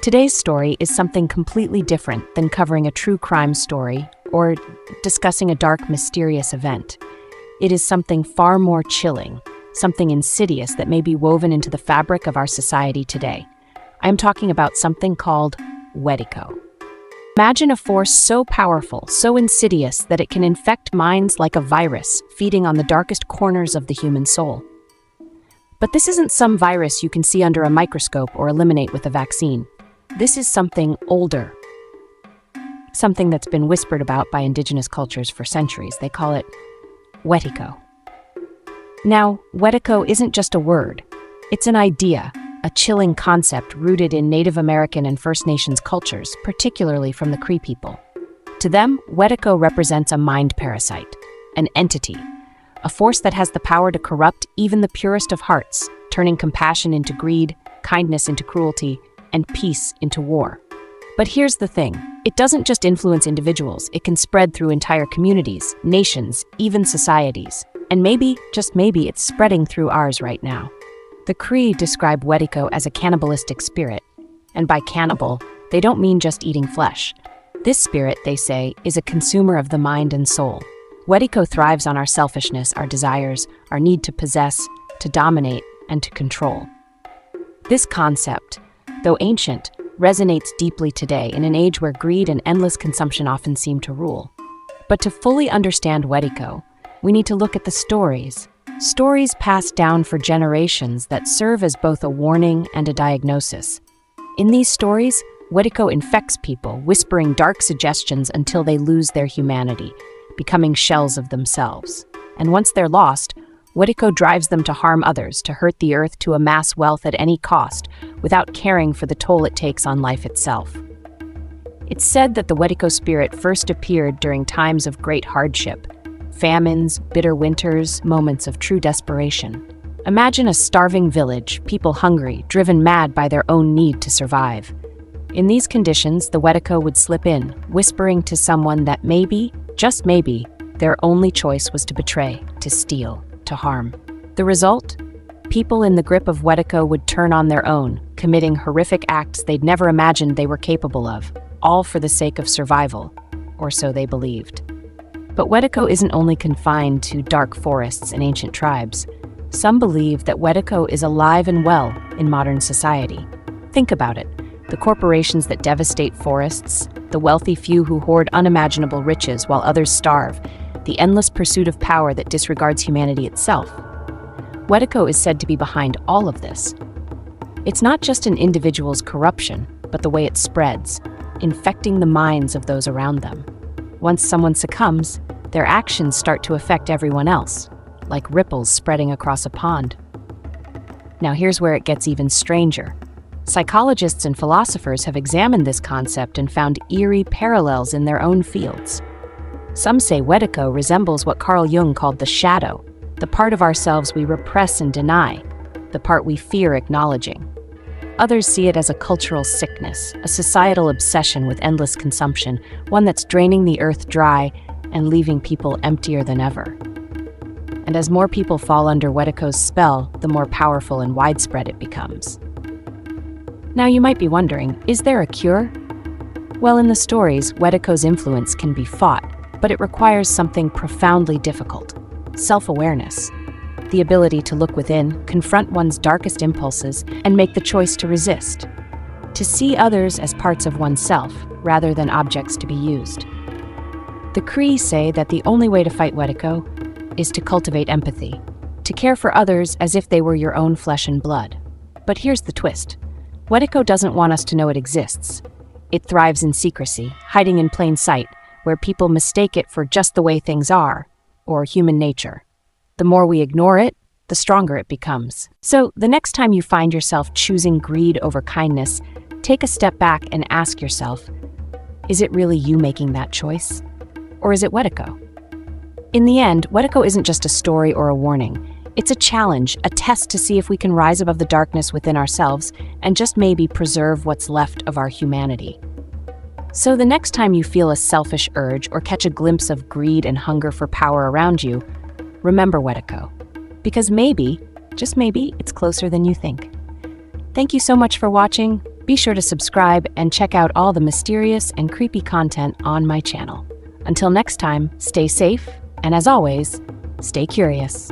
Today's story is something completely different than covering a true crime story or discussing a dark, mysterious event. It is something far more chilling, something insidious that may be woven into the fabric of our society today. I am talking about something called Wedico. Imagine a force so powerful, so insidious, that it can infect minds like a virus, feeding on the darkest corners of the human soul. But this isn't some virus you can see under a microscope or eliminate with a vaccine. This is something older, something that's been whispered about by indigenous cultures for centuries. They call it Wetico. Now, Wetico isn't just a word. It's an idea, a chilling concept rooted in Native American and First Nations cultures, particularly from the Cree people. To them, Wetico represents a mind parasite, an entity, a force that has the power to corrupt even the purest of hearts, turning compassion into greed, kindness into cruelty, and peace into war. But here's the thing. It doesn't just influence individuals. It can spread through entire communities, nations, even societies. And maybe, just maybe, it's spreading through ours right now. The Cree describe Wetico as a cannibalistic spirit. And by cannibal, they don't mean just eating flesh. This spirit, they say, is a consumer of the mind and soul. Wetico thrives on our selfishness, our desires, our need to possess, to dominate, and to control. This concept, though ancient, resonates deeply today in an age where greed and endless consumption often seem to rule. But to fully understand Wetico, we need to look at the stories passed down for generations that serve as both a warning and a diagnosis. In these stories, Wetico infects people, whispering dark suggestions until they lose their humanity, becoming shells of themselves. And once they're lost, Wetico drives them to harm others, to hurt the earth, to amass wealth at any cost, without caring for the toll it takes on life itself. It's said that the Wetico spirit first appeared during times of great hardship, famines, bitter winters, moments of true desperation. Imagine a starving village, people hungry, driven mad by their own need to survive. In these conditions, the Wetico would slip in, whispering to someone that maybe, just maybe, their only choice was to betray, to steal, to harm. The result? People in the grip of Wetico would turn on their own, committing horrific acts they'd never imagined they were capable of, all for the sake of survival, or so they believed. But Wetico isn't only confined to dark forests and ancient tribes. Some believe that Wetico is alive and well in modern society. Think about it. The corporations that devastate forests, the wealthy few who hoard unimaginable riches while others starve, the endless pursuit of power that disregards humanity itself. Wetico is said to be behind all of this. It's not just an individual's corruption, but the way it spreads, infecting the minds of those around them. Once someone succumbs, their actions start to affect everyone else, like ripples spreading across a pond. Now here's where it gets even stranger. Psychologists and philosophers have examined this concept and found eerie parallels in their own fields. Some say Wetiko resembles what Carl Jung called the shadow, the part of ourselves we repress and deny, the part we fear acknowledging. Others see it as a cultural sickness, a societal obsession with endless consumption, one that's draining the earth dry and leaving people emptier than ever. And as more people fall under Wetiko's spell, the more powerful and widespread it becomes. Now you might be wondering, is there a cure? Well, in the stories, Wetiko's influence can be fought, but it requires something profoundly difficult: self-awareness. The ability to look within, confront one's darkest impulses, and make the choice to resist. To see others as parts of oneself, rather than objects to be used. The Cree say that the only way to fight Wetiko is to cultivate empathy, to care for others as if they were your own flesh and blood. But here's the twist. Wetiko doesn't want us to know it exists. It thrives in secrecy, hiding in plain sight, where people mistake it for just the way things are, or human nature. The more we ignore it, the stronger it becomes. So, the next time you find yourself choosing greed over kindness, take a step back and ask yourself, is it really you making that choice? Or is it Wetiko? In the end, Wetiko isn't just a story or a warning. It's a challenge, a test to see if we can rise above the darkness within ourselves and just maybe preserve what's left of our humanity. So the next time you feel a selfish urge or catch a glimpse of greed and hunger for power around you, remember Wetiko. Because maybe, just maybe, it's closer than you think. Thank you so much for watching. Be sure to subscribe and check out all the mysterious and creepy content on my channel. Until next time, stay safe, and as always, stay curious.